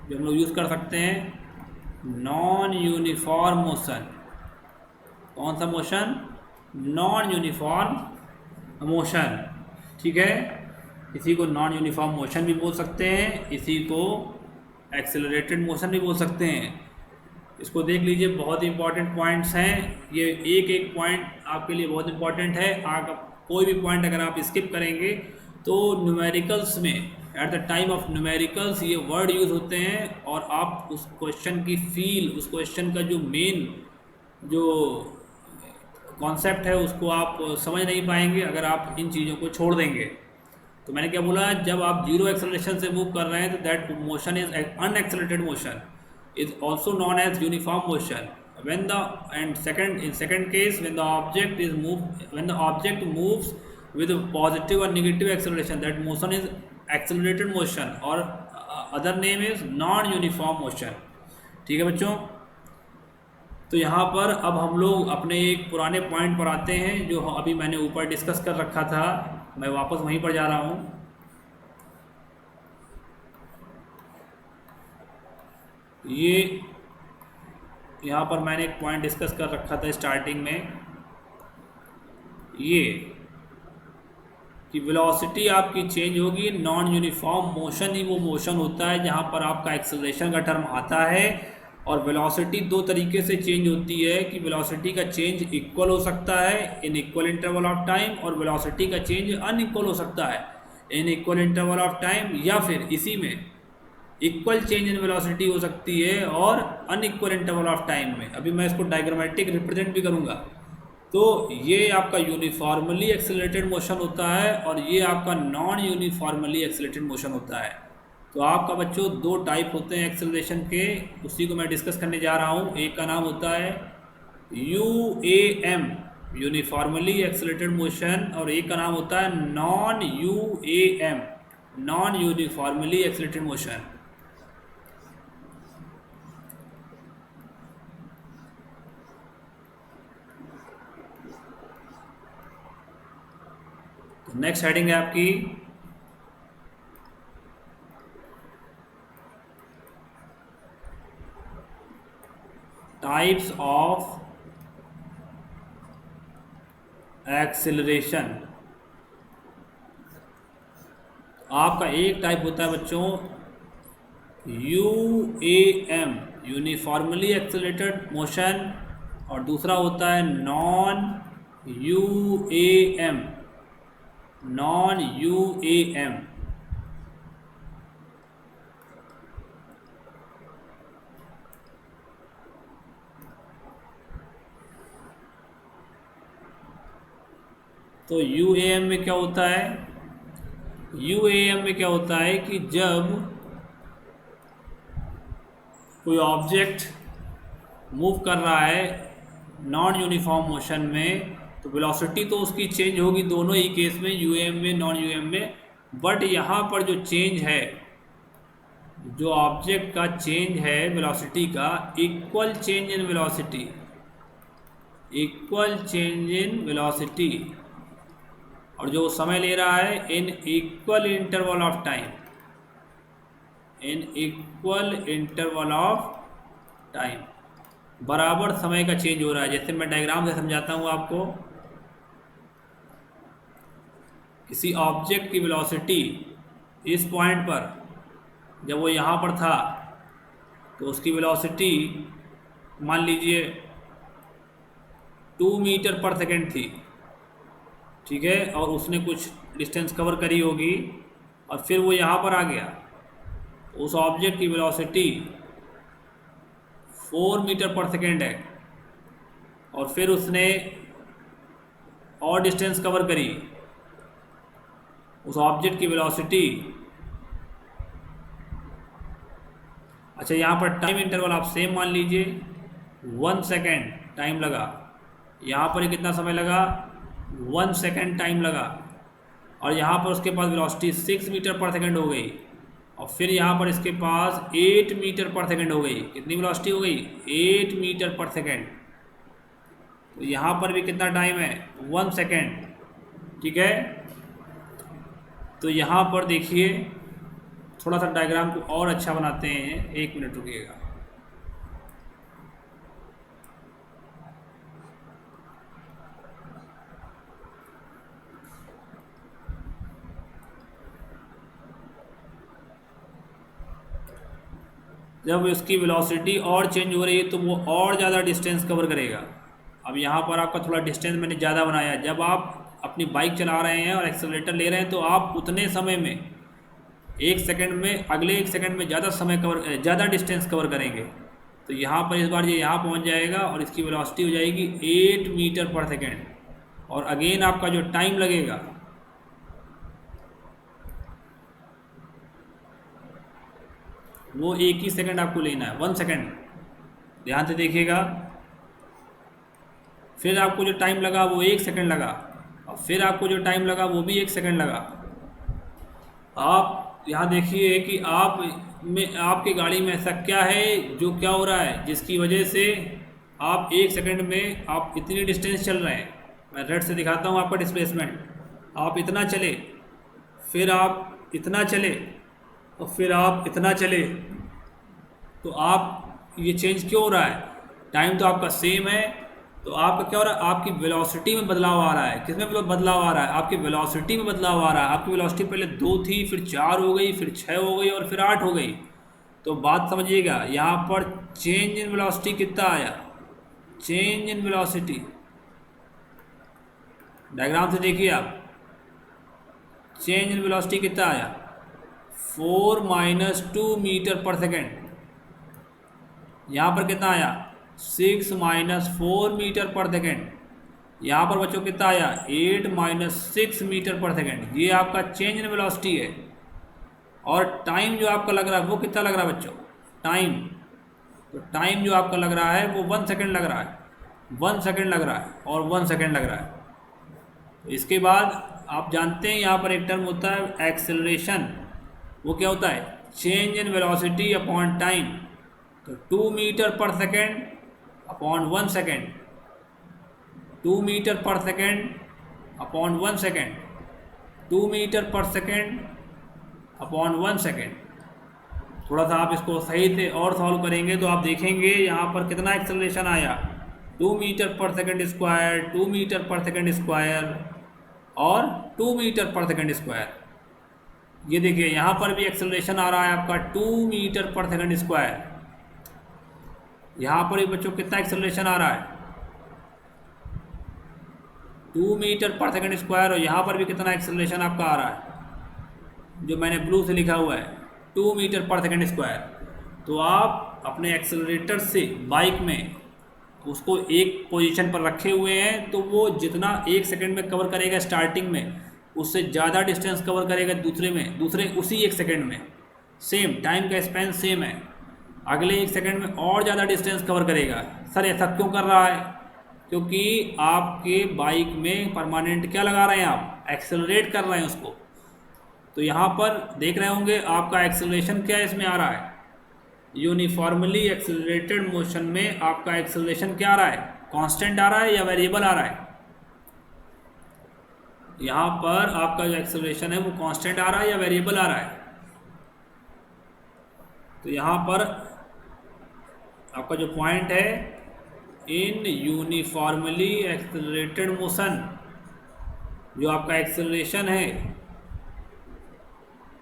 जो हम लोग यूज़ कर सकते हैं, नॉन यूनिफॉर्म मोशन। कौन सा मोशन, नॉन यूनिफॉर्म मोशन, ठीक है। इसी को नॉन यूनिफॉर्म मोशन भी बोल सकते हैं, इसी को एक्सेलरेटेड मोशन भी बोल सकते हैं। इसको देख लीजिए, बहुत इंपॉर्टेंट पॉइंट्स हैं ये, एक एक पॉइंट आपके लिए बहुत इंपॉर्टेंट है। आप कोई भी पॉइंट अगर आप स्किप करेंगे तो न्यूमेरिकल्स में, at the time of numericals ये वर्ड यूज़ होते हैं, और आप उस क्वेश्चन की फील, उस क्वेश्चन का जो मेन जो कॉन्सेप्ट है उसको आप समझ नहीं पाएंगे अगर आप इन चीज़ों को छोड़ देंगे। तो मैंने क्या बोला, जब आप जीरो एक्सेलरेशन से मूव कर रहे हैं तो that motion is unaccelerated motion, is also known as uniform motion. When the in second case, when the object moves with positive or negative acceleration, that motion is accelerated motion, or other name is non uniform motion। ठीक है बच्चों, तो यहाँ पर अब हम लोग अपने एक पुराने पॉइंट पर आते हैं जो अभी मैंने ऊपर डिस्कस कर रखा था। मैं वापस वहीं पर जा रहा हूँ। ये यहाँ पर मैंने एक पॉइंट डिस्कस कर रखा था स्टार्टिंग में, ये कि वेलोसिटी आपकी चेंज होगी। नॉन यूनिफॉर्म मोशन ही वो मोशन होता है जहाँ पर आपका एक्सेलरेशन का टर्म आता है, और वेलोसिटी दो तरीके से चेंज होती है कि वेलोसिटी का चेंज इक्वल हो सकता है in equal interval of time, और वेलोसिटी का चेंज अनइक्वल हो सकता है in equal interval of time, या फिर इसी में इक्वल चेंज इन वेलोसिटी हो सकती है और अनइक्वल इंटरवल ऑफ टाइम में। अभी मैं इसको डायग्रामेटिक रिप्रेजेंट भी करूँगा। तो ये आपका यूनिफॉर्मली एक्सेलरेटेड मोशन होता है और ये आपका नॉन यूनिफॉर्मली एक्सेलरेटेड मोशन होता है। तो आपका बच्चों दो टाइप होते हैं एक्सेलरेशन के, उसी को मैं डिस्कस करने जा रहा हूँ। एक का नाम होता है UAM, यूनिफॉर्मली एक्सेलरेटेड मोशन, और एक का नाम होता है non UAM, non uniformly accelerated motion. Next heading है आपकी टाइप्स ऑफ एक्सेलरेशन। आपका एक टाइप होता है बच्चों UAM, यूनिफॉर्मली एक्सेलरेटेड मोशन, और दूसरा होता है नॉन UAM, नॉन UAM। तो UAM में क्या होता है, UAM में क्या होता है कि जब कोई ऑब्जेक्ट मूव कर रहा है नॉन यूनिफॉर्म मोशन में, तो वेलोसिटी तो उसकी चेंज होगी दोनों ही केस में, UAM में नॉन UAM में। बट यहाँ पर जो चेंज है, जो ऑब्जेक्ट का चेंज है वेलोसिटी का, equal change in velocity, equal change in velocity, और जो समय ले रहा है in equal interval of time, in equal interval of time, बराबर समय का चेंज हो रहा है। जैसे मैं डायग्राम से समझाता हूँ आपको, किसी ऑब्जेक्ट की वेलोसिटी इस पॉइंट पर जब वो यहाँ पर था तो उसकी वेलोसिटी मान लीजिए 2 मीटर पर सेकेंड थी, ठीक है, और उसने कुछ डिस्टेंस कवर करी होगी और फिर वो यहाँ पर आ गया, तो उस ऑब्जेक्ट की वेलोसिटी 4 मीटर पर सेकेंड है, और फिर उसने और डिस्टेंस कवर करी, उस ऑब्जेक्ट की वेलोसिटी, अच्छा यहाँ पर टाइम इंटरवल आप सेम मान लीजिए 1 सेकेंड टाइम लगा, यहाँ पर कितना समय लगा 1 सेकेंड टाइम लगा, और यहाँ पर उसके पास वेलोसिटी 6 मीटर पर सेकेंड हो गई, और फिर यहाँ पर इसके पास 8 मीटर पर सेकेंड हो गई। कितनी वेलोसिटी हो गई 8 मीटर पर सेकेंड। तो यहाँ पर भी कितना टाइम है 1 सेकेंड, ठीक है। तो यहाँ पर देखिए थोड़ा सा डायग्राम को और अच्छा बनाते हैं, 1 मिनट रुकिएगा। जब इसकी वेलोसिटी और चेंज हो रही है तो वो और ज़्यादा डिस्टेंस कवर करेगा। अब यहाँ पर आपका थोड़ा डिस्टेंस मैंने ज़्यादा बनाया है। जब आप अपनी बाइक चला रहे हैं और एक्सेलरेटर ले रहे हैं तो आप उतने समय में 1 सेकंड में, अगले 1 सेकंड में ज़्यादा समय कवर, ज़्यादा डिस्टेंस कवर करेंगे। तो यहाँ पर इस बार ये यहाँ पहुँच जाएगा और इसकी वेलोसिटी हो जाएगी 8 मीटर पर सेकेंड, और अगेन आपका जो टाइम लगेगा वो 1 ही सेकंड आपको लेना है, 1 सेकंड। ध्यान से देखिएगा, फिर आपको जो टाइम लगा वो 1 सेकंड लगा, और फिर आपको जो टाइम लगा वो भी 1 सेकंड लगा। आप यहाँ देखिए कि आप में, आपकी गाड़ी में ऐसा क्या है जो क्या हो रहा है जिसकी वजह से आप 1 सेकंड में आप इतनी डिस्टेंस चल रहे हैं। मैं रेड से दिखाता हूँ आपका डिस्प्लेसमेंट। आप इतना चले, फिर आप इतना चले, और फिर आप इतना चले, तो आप ये चेंज क्यों हो रहा है? टाइम तो आपका सेम है, तो आपका क्या हो रहा है, आपकी वेलोसिटी में बदलाव आ रहा है। किसमें बदलाव आ रहा है? आपकी वेलोसिटी में बदलाव आ रहा है। आपकी वेलोसिटी पहले 2 थी, फिर 4 हो गई, फिर 6 हो गई, और फिर 8 हो गई। तो बात समझिएगा, यहाँ पर चेंज इन वेलोसिटी कितना आया, चेंज इन वेलोसिटी, डायग्राम से देखिए आप, चेंज इन वेलोसिटी कितना आया 4 माइनस 2 मीटर पर सेकेंड। यहाँ पर कितना आया 6 माइनस 4 मीटर पर सेकेंड। यहाँ पर बच्चों कितना आया 8 माइनस 6 मीटर पर सेकेंड। ये आपका चेंज इन वेलोसिटी है। और टाइम जो आपका लग रहा है वो कितना लग रहा है बच्चों, टाइम, तो टाइम जो आपका लग रहा है वो 1 सेकेंड लग रहा है, 1 सेकेंड लग रहा है, और 1 सेकेंड लग रहा है। तो इसके बाद आप जानते हैं यहाँ पर एक टर्म होता है एक्सेलरेशन। वो क्या होता है, change in velocity upon time. तो 2 metre per second upon 1 second, 2 metre per second upon 1 second. 2 metre per second upon 1 second. थोड़ा सा आप इसको सही से और सॉल्व करेंगे तो आप देखेंगे यहाँ पर कितना एक्सेलरेशन आया, 2 metre per second square, 2 metre per second square और 2 मीटर पर सेकेंड स्क्वायर। ये देखिए यहाँ पर भी एक्सेलरेशन आ रहा है आपका 2 मीटर पर सेकेंड स्क्वायर। यहाँ पर भी बच्चों कितना एक्सेलरेशन आ रहा है, 2 मीटर पर सेकेंड स्क्वायर, और यहाँ पर भी कितना एक्सेलरेशन आपका आ रहा है जो मैंने ब्लू से लिखा हुआ है 2 मीटर पर सेकेंड स्क्वायर। तो आप अपने एक्सेलरेटर से बाइक में उसको एक पोजीशन पर रखे हुए हैं तो वो जितना 1 सेकंड में कवर करेगा स्टार्टिंग में, उससे ज़्यादा डिस्टेंस कवर करेगा दूसरे उसी 1 सेकंड में। सेम टाइम का स्पेन सेम है, अगले 1 सेकंड में और ज़्यादा डिस्टेंस कवर करेगा। सर ऐसा क्यों कर रहा है, क्योंकि आपके बाइक में परमानेंट क्या लगा रहे हैं, आप एक्सेलरेट कर रहे हैं उसको। तो यहाँ पर देख रहे होंगे आपका एक्सेलरेशन क्या इसमें आ रहा है, यूनिफॉर्मली एक्सेलरेटेड मोशन में आपका एक्सेलरेशन क्या आ रहा है, कांस्टेंट आ रहा है या वेरिएबल आ रहा है। यहाँ पर आपका जो एक्सेलरेशन है वो कांस्टेंट आ रहा है या वेरिएबल आ रहा है। तो यहाँ पर आपका जो पॉइंट है, इन यूनिफॉर्मली एक्सेलरेटेड मोशन, जो आपका एक्सेलरेशन है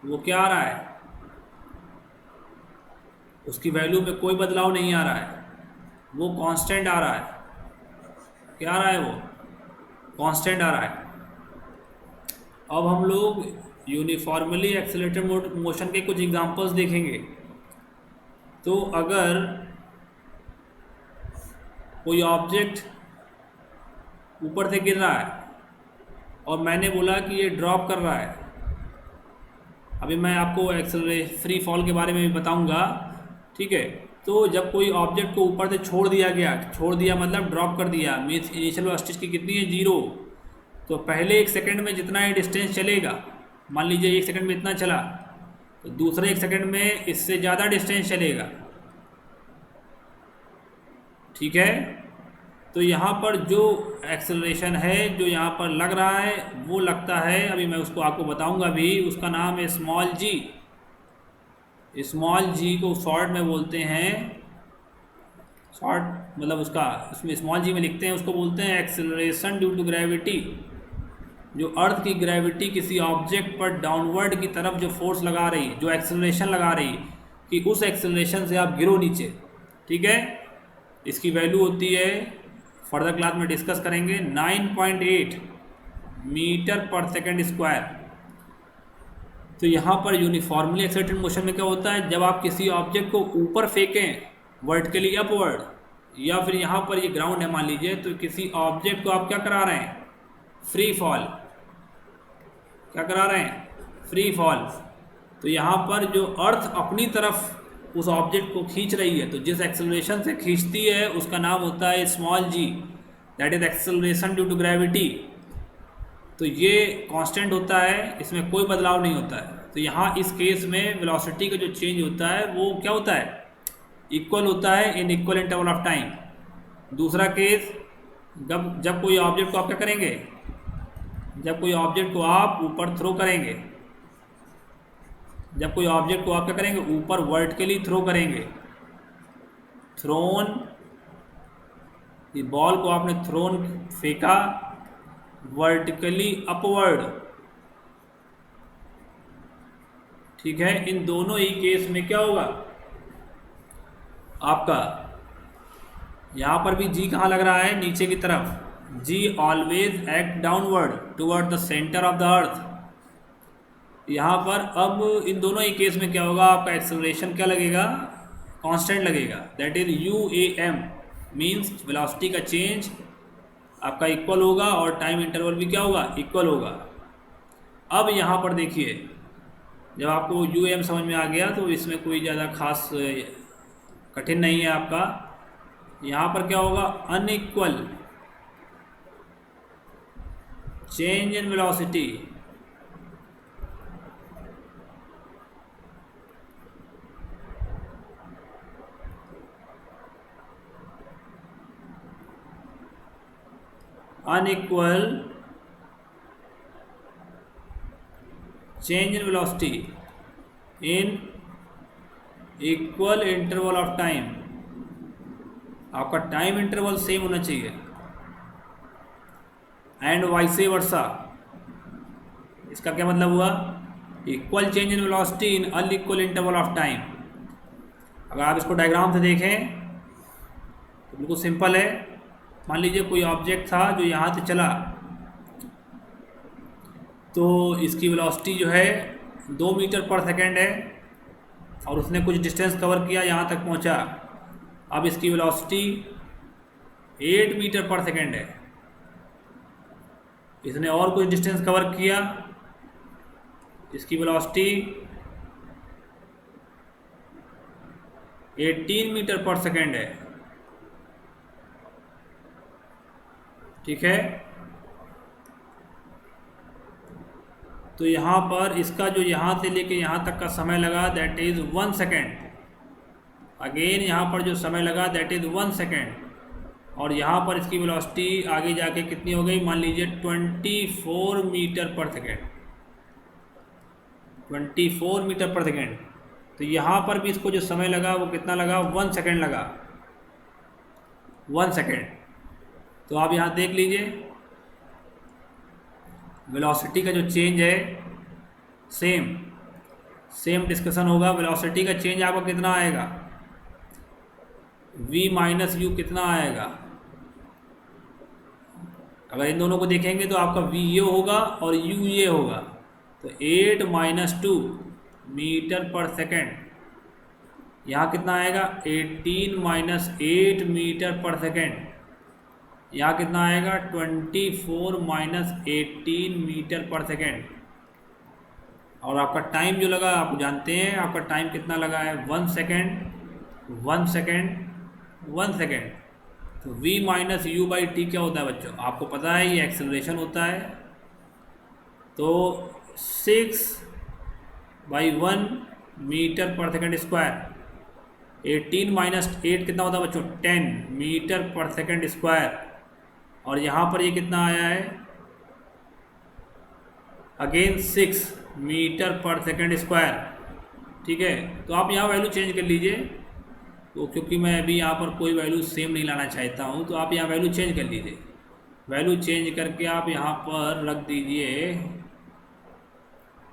वो क्या आ रहा है, उसकी वैल्यू में कोई बदलाव नहीं आ रहा है, वो कांस्टेंट आ रहा है। क्या आ रहा है, वो कांस्टेंट आ रहा है। अब हम लोग यूनिफॉर्मली एक्सेलरेटेड मोशन के कुछ एग्जांपल्स देखेंगे। तो अगर कोई ऑब्जेक्ट ऊपर से गिर रहा है और मैंने बोला कि ये ड्रॉप कर रहा है, अभी मैं आपको फ्री फॉल के बारे में भी बताऊंगा, ठीक है। तो जब कोई ऑब्जेक्ट को ऊपर से छोड़ दिया मतलब ड्रॉप कर दिया, मीन्स इनिशियल वेलोसिटी की कितनी है, 0। तो पहले 1 सेकंड में जितना ही डिस्टेंस चलेगा, मान लीजिए 1 सेकंड में इतना चला, तो दूसरे 1 सेकंड में इससे ज़्यादा डिस्टेंस चलेगा, ठीक है। तो यहाँ पर जो एक्सेलरेशन है जो यहाँ पर लग रहा है वो लगता है, अभी मैं उसको आपको बताऊंगा भी, उसका नाम है स्मॉल जी। स्मॉल जी को शॉर्ट में बोलते हैं, शॉर्ट मतलब उसका उसमें स्मॉल जी में लिखते हैं, उसको बोलते हैं एक्सेलरेशन ड्यू टू ग्रेविटी। जो अर्थ की ग्रेविटी किसी ऑब्जेक्ट पर डाउनवर्ड की तरफ जो फोर्स लगा रही है, जो एक्सेलरेशन लगा रही है, कि उस एक्सेलरेशन से आप गिरो नीचे, ठीक है। इसकी वैल्यू होती है, फर्दर क्लास में डिस्कस करेंगे, 9.8 मीटर पर सेकेंड स्क्वायर। तो यहाँ पर यूनिफॉर्मली एक्सेलरेटेड मोशन में क्या होता है, जब आप किसी ऑब्जेक्ट को ऊपर फेंकें वर्टिकली अपवर्ड, या फिर यहाँ पर ये ग्राउंड है मान लीजिए, तो किसी ऑब्जेक्ट को आप क्या करा रहे हैं, फ्री फॉल, क्या करा रहे हैं, फ्री फॉल। तो यहाँ पर जो अर्थ अपनी तरफ उस ऑब्जेक्ट को खींच रही है, तो जिस एक्सेलरेशन से खींचती है उसका नाम होता है small G, that is acceleration due to gravity. तो ये कांस्टेंट होता है, इसमें कोई बदलाव नहीं होता है। तो यहाँ इस केस में वेलोसिटी का जो चेंज होता है वो क्या होता है, इक्वल होता है in equal interval of time. दूसरा केस, जब कोई ऑब्जेक्ट को आप क्या करेंगे, जब कोई ऑब्जेक्ट को आप ऊपर थ्रो करेंगे, जब कोई ऑब्जेक्ट को आप क्या करेंगे, ऊपर वर्टिकली थ्रो करेंगे, थ्रोन, ये बॉल को आपने थ्रोन फेंका वर्टिकली अपवर्ड, ठीक है। इन दोनों ही केस में क्या होगा आपका, यहाँ पर भी जी कहाँ लग रहा है, नीचे की तरफ। G always act downward toward the centre of the earth. यहाँ पर अब इन दोनों ही केस में क्या होगा, आपका एक्सेलरेशन क्या लगेगा, कांस्टेंट लगेगा, that is UAM, means velocity का चेंज आपका इक्वल होगा और टाइम इंटरवल भी क्या होगा, इक्वल होगा। अब यहाँ पर देखिए, जब आपको UAM समझ में आ गया तो इसमें कोई ज़्यादा खास कठिन नहीं है आपका। यहाँ पर क्या होगा, unequal change in velocity, unequal change in velocity in equal interval of time, आपका टाइम इंटरवल सेम होना चाहिए, एंड वाइसे वर्सा। इसका क्या मतलब हुआ? Equal change in velocity in unequal interval of time. अगर आप इसको डायग्राम से देखें तो बिल्कुल सिंपल है। मान लीजिए कोई ऑब्जेक्ट था जो यहाँ से चला, तो इसकी वेलोसिटी जो है 2 मीटर पर सेकेंड है और उसने कुछ डिस्टेंस कवर किया, यहाँ तक पहुँचा। अब इसकी वेलोसिटी 8 मीटर पर सेकेंड है। इसने और कुछ डिस्टेंस कवर किया, इसकी वेलोसिटी 18 मीटर पर सेकेंड है। ठीक है, तो यहाँ पर इसका जो यहाँ से लेके यहाँ तक का समय लगा दैट इज़ 1 सेकेंड। अगेन यहाँ पर जो समय लगा दैट इज़ 1 सेकेंड, और यहाँ पर इसकी वेलोसिटी आगे जाके कितनी हो गई? मान लीजिए 24 metre per second, 24 metre per second. तो यहाँ पर भी इसको जो समय लगा वो कितना लगा? 1 सेकेंड लगा, 1 सेकेंड। तो आप यहाँ देख लीजिए वेलोसिटी का जो चेंज है सेम डिस्कशन होगा। वेलोसिटी का चेंज आपका कितना आएगा? v माइनस यू कितना आएगा? अगर इन दोनों को देखेंगे तो आपका v ये होगा और u ये होगा, तो 8 माइनस 2 मीटर पर सेकेंड। यहाँ कितना आएगा? 18 माइनस 8 मीटर पर सेकेंड। यहाँ कितना आएगा? 24 माइनस 18 मीटर पर सेकेंड। और आपका टाइम जो लगा आप जानते हैं, आपका टाइम कितना लगा है? 1 सेकेंड, 1 सेकेंड, 1 सेकेंड। तो v minus u by T क्या होता है बच्चों? आपको पता है ये एक्सेलरेशन होता है। तो 6/1 metre per second square. 18 minus 8 कितना होता है बच्चों? 10 मीटर पर सेकेंड स्क्वायर। और यहाँ पर ये कितना आया है? Again 6 metre per second square. ठीक है, तो आप यहाँ वैल्यू चेंज कर लीजिए। तो क्योंकि मैं अभी यहाँ पर कोई वैल्यू सेम नहीं लाना चाहता हूँ, तो आप यहाँ वैल्यू चेंज कर लीजिए। वैल्यू चेंज करके आप यहाँ पर रख दीजिए,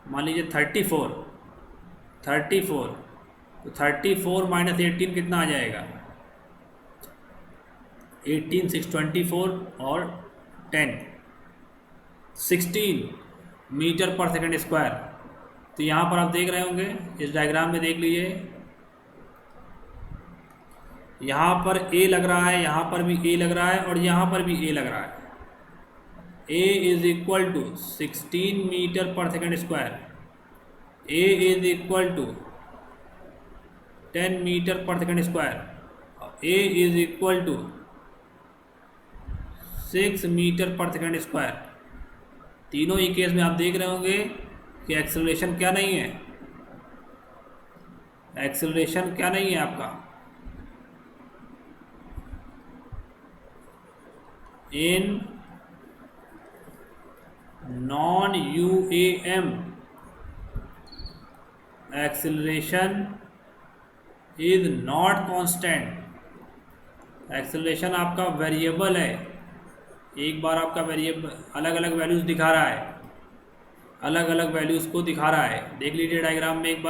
मान लीजिए 34। तो 34 माइनस 18 कितना आ जाएगा? 18 6 24 और 10 16 मीटर पर सेकेंड स्क्वायर। तो यहाँ पर आप देख रहे होंगे, इस डायग्राम में देख लीजिए, यहाँ पर a लग रहा है, यहाँ पर भी a लग रहा है और यहाँ पर भी a लग रहा है। a is equal to 16 metre per second square, a is equal to 10 metre per second square, a is equal to 6 metre per second square. तीनों ही केस में आप देख रहे होंगे कि एक्सेलरेशन क्या नहीं है, एक्सेलरेशन क्या नहीं है आपका? In non UAM acceleration is not constant. Acceleration आपका वेरिएबल है। एक बार आपका वेरिएबल अलग अलग वैल्यूज़ दिखा रहा है, अलग अलग वैल्यूज़ को दिखा रहा है। देख लीजिए डायग्राम में, एक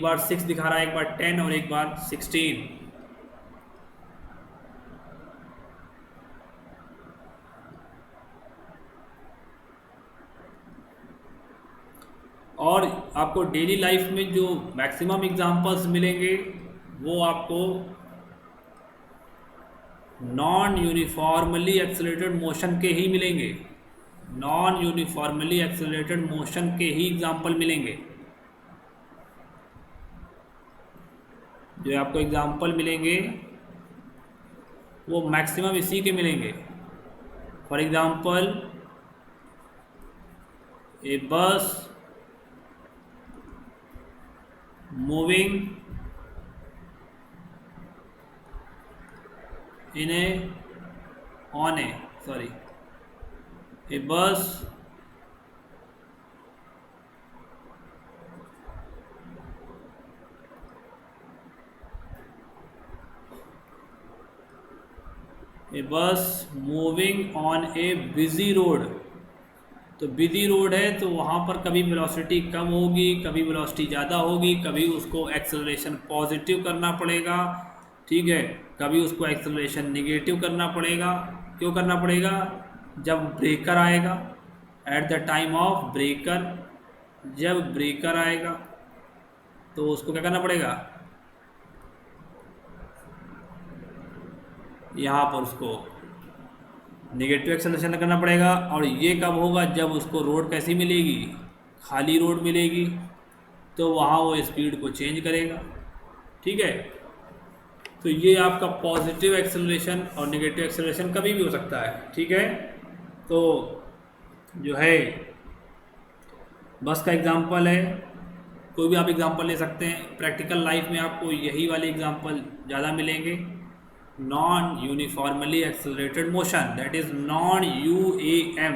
बार 6 दिखा रहा है, एक बार 10 और एक बार 16। और आपको डेली लाइफ में जो मैक्सिमम एग्जांपल्स मिलेंगे वो आपको नॉन यूनिफॉर्मली एक्सेलरेटेड मोशन के ही मिलेंगे। नॉन यूनिफॉर्मली एक्सेलरेटेड मोशन के ही एग्जाम्पल मिलेंगे। जो आपको एग्जाम्पल मिलेंगे वो मैक्सिमम इसी के मिलेंगे। फॉर एग्जाम्पल, ए बस moving in a on a sorry a bus ए बस moving on A busy road. तो बिजी रोड है तो वहाँ पर कभी वेलोसिटी कम होगी, कभी वेलोसिटी ज़्यादा होगी, कभी उसको एक्सेलरेशन पॉजिटिव करना पड़ेगा, ठीक है, कभी उसको एक्सेलरेशन निगेटिव करना पड़ेगा। क्यों करना पड़ेगा? जब ब्रेकर आएगा, at the time of breaker, जब ब्रेकर आएगा तो उसको क्या करना पड़ेगा? यहाँ पर उसको नेगेटिव एक्सेलरेशन करना पड़ेगा। और ये कब होगा? जब उसको रोड कैसी मिलेगी? खाली रोड मिलेगी, तो वहाँ वो स्पीड को चेंज करेगा, ठीक है। तो ये आपका पॉजिटिव एक्सेलरेशन और नेगेटिव एक्सेलरेशन कभी भी हो सकता है, ठीक है। तो जो है बस का एग्जांपल है, कोई भी आप एग्जांपल ले सकते हैं। प्रैक्टिकल लाइफ में आपको यही वाले एग्जांपल ज़्यादा मिलेंगे। Non uniformly accelerated motion, that is non UAM,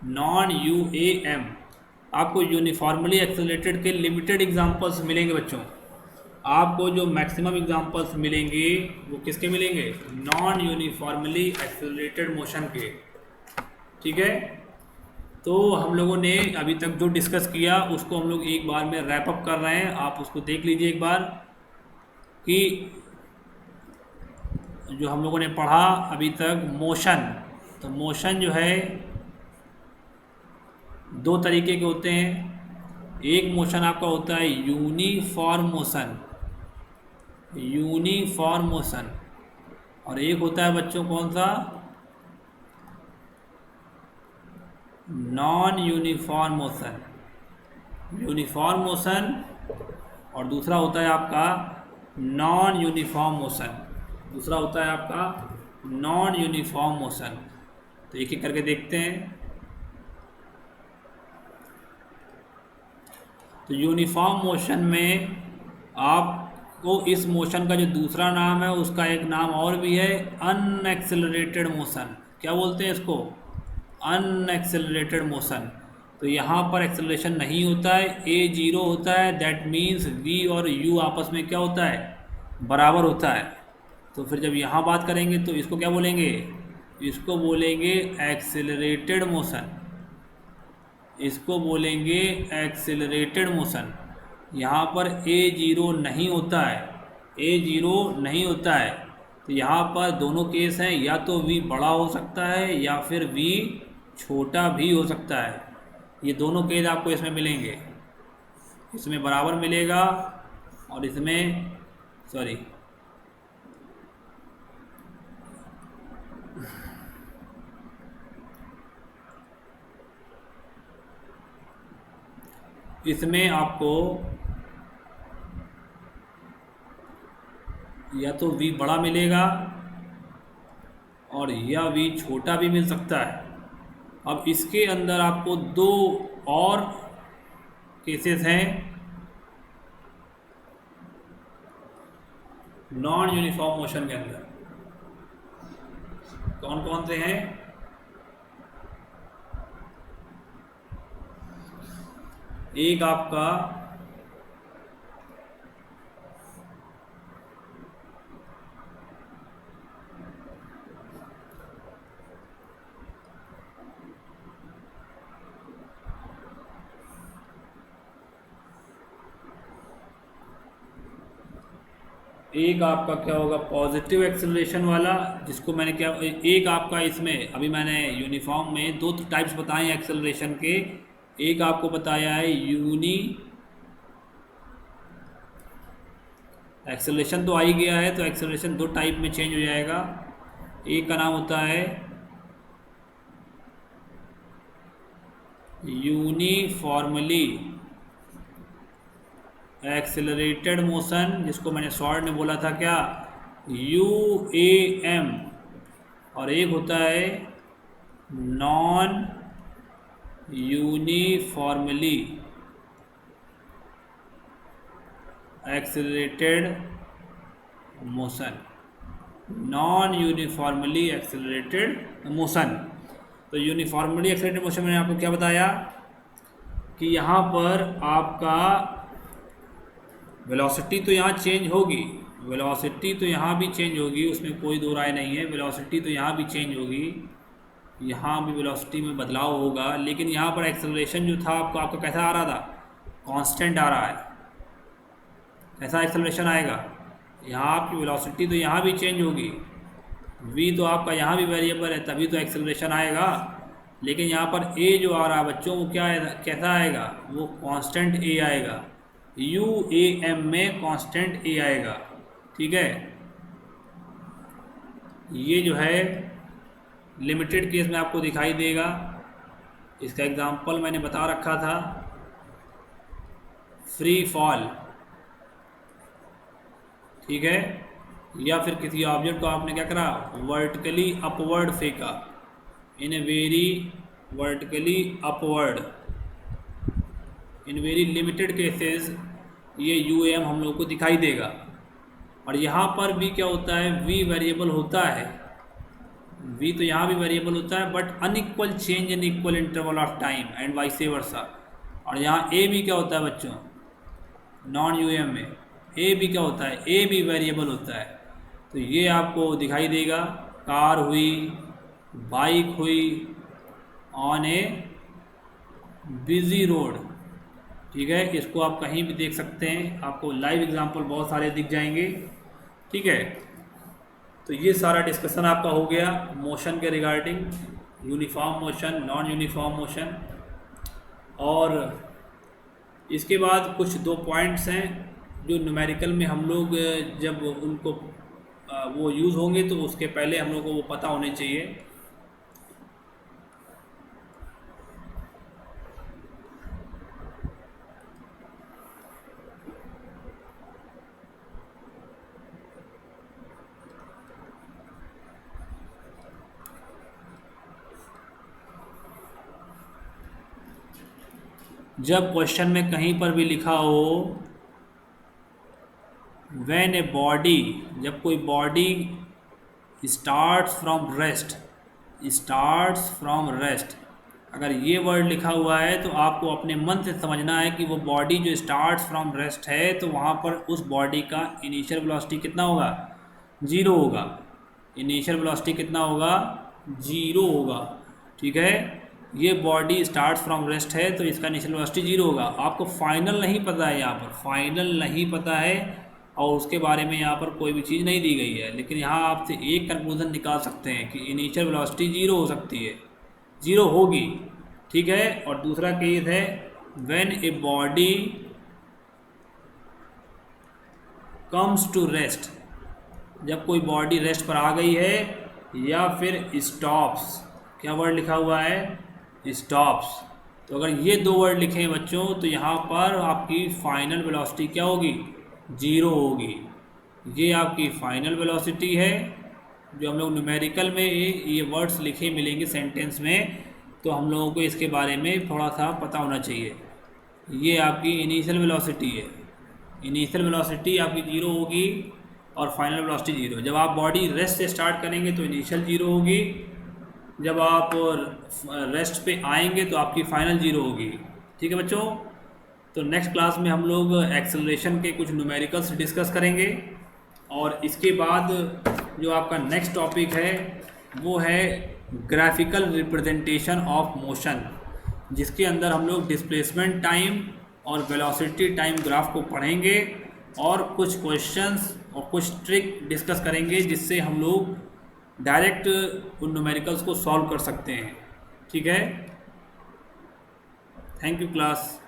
non UAM। आपको यूनिफॉर्मली एक्सेलरेटेड के लिमिटेड एग्जांपल्स मिलेंगे बच्चों। आपको जो मैक्सिमम एग्जांपल्स मिलेंगे वो किसके मिलेंगे? नॉन यूनिफॉर्मली एक्सेलरेटेड मोशन के, ठीक है। तो हम लोगों ने अभी तक जो डिस्कस किया उसको हम लोग एक बार में रैप अप कर रहे हैं। आप उसको देख लीजिए एक बार कि जो हम लोगों ने पढ़ा अभी तक मोशन। तो मोशन जो है दो तरीके के होते हैं। एक मोशन आपका होता है यूनिफॉर्म मोशन, यूनिफॉर्म मोशन, और एक होता है बच्चों कौन सा? Non uniform motion. Uniform motion और दूसरा होता है आपका नॉन यूनिफॉर्म मोशन, दूसरा होता है आपका नॉन यूनिफॉर्म मोशन। तो एक एक करके देखते हैं। तो यूनिफॉर्म मोशन में आपको इस मोशन का जो दूसरा नाम है उसका एक नाम और भी है, अनएक्सेलरेटेड मोशन। क्या बोलते हैं इसको? Unaccelerated motion. तो यहाँ पर एक्सेलरेशन नहीं होता है, A0 होता है। दैट मीन्स V और U आपस में क्या होता है? बराबर होता है। तो फिर जब यहाँ बात करेंगे तो इसको क्या बोलेंगे? इसको बोलेंगे एक्सेलरेटेड मोशन, इसको बोलेंगे एक्सेलरेटेड मोशन। यहाँ पर A0 नहीं होता है, A0 नहीं होता है। तो यहाँ पर दोनों केस हैं, या तो V बड़ा हो सकता है या फिर V छोटा भी हो सकता है। ये दोनों केस आपको इसमें मिलेंगे, इसमें बराबर मिलेगा और इसमें सॉरी इसमें आपको या तो V बड़ा मिलेगा और या V छोटा भी मिल सकता है। अब इसके अंदर आपको दो और केसेस हैं नॉन यूनिफॉर्म मोशन के अंदर। कौन कौन से हैं? एक आपका क्या होगा? पॉजिटिव एक्सेलरेशन वाला, जिसको मैंने क्या, एक आपका इसमें अभी मैंने यूनिफॉर्म में दो टाइप्स बताए हैं एक्सेलरेशन के। एक आपको बताया है एक्सेलरेशन तो आ ही गया है, तो एक्सेलरेशन दो टाइप में चेंज हो जाएगा। एक का नाम होता है यूनिफॉर्मली एक्सेलरेटेड मोशन, जिसको मैंने शॉर्ट में बोला था क्या? UAM। और एक होता है non uniformly accelerated motion, non uniformly accelerated motion. तो यूनिफॉर्मली एक्सेलरेटेड मोशन मैंने आपको क्या बताया कि यहाँ पर आपका वेलोसिटी तो यहाँ चेंज होगी, वेलोसिटी तो यहाँ भी चेंज होगी, उसमें कोई दो राय नहीं है, वेलोसिटी तो यहाँ भी चेंज होगी, यहाँ भी वेलोसिटी में बदलाव होगा, लेकिन यहाँ पर एक्सेलरेशन जो था आपका कैसा आ रहा था, कांस्टेंट आ रहा है। कैसा एक्सेलरेशन आएगा, यहाँ आपकी वेलोसिटी तो यहाँ भी चेंज होगी, v तो आपका यहाँ भी वेरिएबल है, तभी तो एक्सेलरेशन आएगा, लेकिन यहाँ पर a जो आ रहा है बच्चों वो क्या है, कैसा आएगा, वो कांस्टेंट a आएगा, UAM में कांस्टेंट a आएगा। ठीक है, ये जो है लिमिटेड केस में आपको दिखाई देगा, इसका एग्जांपल मैंने बता रखा था, फ्री फॉल। ठीक है, या फिर किसी ऑब्जेक्ट को आपने क्या करा, वर्टिकली अपवर्ड फेंका, in a very vertically upward, in very limited cases ये UAM हम लोग को दिखाई देगा। और यहाँ पर भी क्या होता है, v वेरिएबल होता है, v तो यहाँ भी वेरिएबल होता है, but unequal change in equal interval of time and vice versa. और यहाँ a भी क्या होता है बच्चों, नॉन UAM में a भी क्या होता है, a भी वेरिएबल होता है। तो ये आपको दिखाई देगा, कार हुई, बाइक हुई, ऑन ए बिजी रोड। ठीक है, इसको आप कहीं भी देख सकते हैं, आपको लाइव एग्जांपल बहुत सारे दिख जाएंगे। ठीक है, तो ये सारा डिस्कशन आपका हो गया मोशन के regarding, uniform motion, non uniform motion. और इसके बाद कुछ दो पॉइंट्स हैं जो न्यूमेरिकल में हम लोग जब उनको वो यूज़ होंगे तो उसके पहले हम लोग को वो पता होने चाहिए। जब क्वेश्चन में कहीं पर भी लिखा हो व्हेन ए बॉडी, जब कोई body starts from rest, starts from rest, अगर ये वर्ड लिखा हुआ है तो आपको अपने मन से समझना है कि वो बॉडी जो स्टार्ट्स फ्रॉम रेस्ट है तो वहाँ पर उस बॉडी का इनिशियल वेलोसिटी कितना होगा, 0 होगा। इनिशियल वेलोसिटी कितना होगा, 0 होगा। ठीक है, ये बॉडी स्टार्ट्स फ्रॉम रेस्ट है तो इसका इनिशियल वेलोसिटी 0 होगा। आपको फाइनल नहीं पता है, यहाँ पर फाइनल नहीं पता है और उसके बारे में यहाँ पर कोई भी चीज़ नहीं दी गई है, लेकिन यहाँ आपसे एक कंक्लूजन निकाल सकते हैं कि इनिशियल वेलोसिटी 0 हो सकती है, 0 होगी। ठीक है, और दूसरा केस है when a body comes to rest, जब कोई बॉडी रेस्ट पर आ गई है, या फिर स्टॉप्स, क्या वर्ड लिखा हुआ है, स्टॉप्स। तो अगर ये दो वर्ड लिखे हैं बच्चों तो यहाँ पर आपकी फाइनल वेलोसिटी क्या होगी, 0 होगी। ये आपकी फाइनल वेलोसिटी है। जो हम लोग न्यूमेरिकल में ये वर्ड्स लिखे मिलेंगे सेंटेंस में, तो हम लोगों को इसके बारे में थोड़ा सा पता होना चाहिए। ये आपकी इनिशियल वेलोसिटी है, इनिशियल वेलोसिटी आपकी 0 होगी और फाइनल वेलोसिटी 0। जब आप बॉडी रेस्ट से स्टार्ट करेंगे तो इनिशियल 0 होगी, जब आप रेस्ट पे आएंगे तो आपकी फाइनल 0 होगी। ठीक है बच्चों, तो नेक्स्ट क्लास में हम लोग एक्सेलरेशन के कुछ न्यूमेरिकल्स डिस्कस करेंगे, और इसके बाद जो आपका नेक्स्ट टॉपिक है वो है ग्राफिकल रिप्रेजेंटेशन ऑफ मोशन, जिसके अंदर हम लोग डिस्प्लेसमेंट टाइम और वेलोसिटी टाइम ग्राफ को पढ़ेंगे और कुछ क्वेश्चंस और कुछ ट्रिक डिस्कस करेंगे जिससे हम लोग डायरेक्ट उन न्यूमेरिकल्स को सॉल्व कर सकते हैं। ठीक है, थैंक यू क्लास।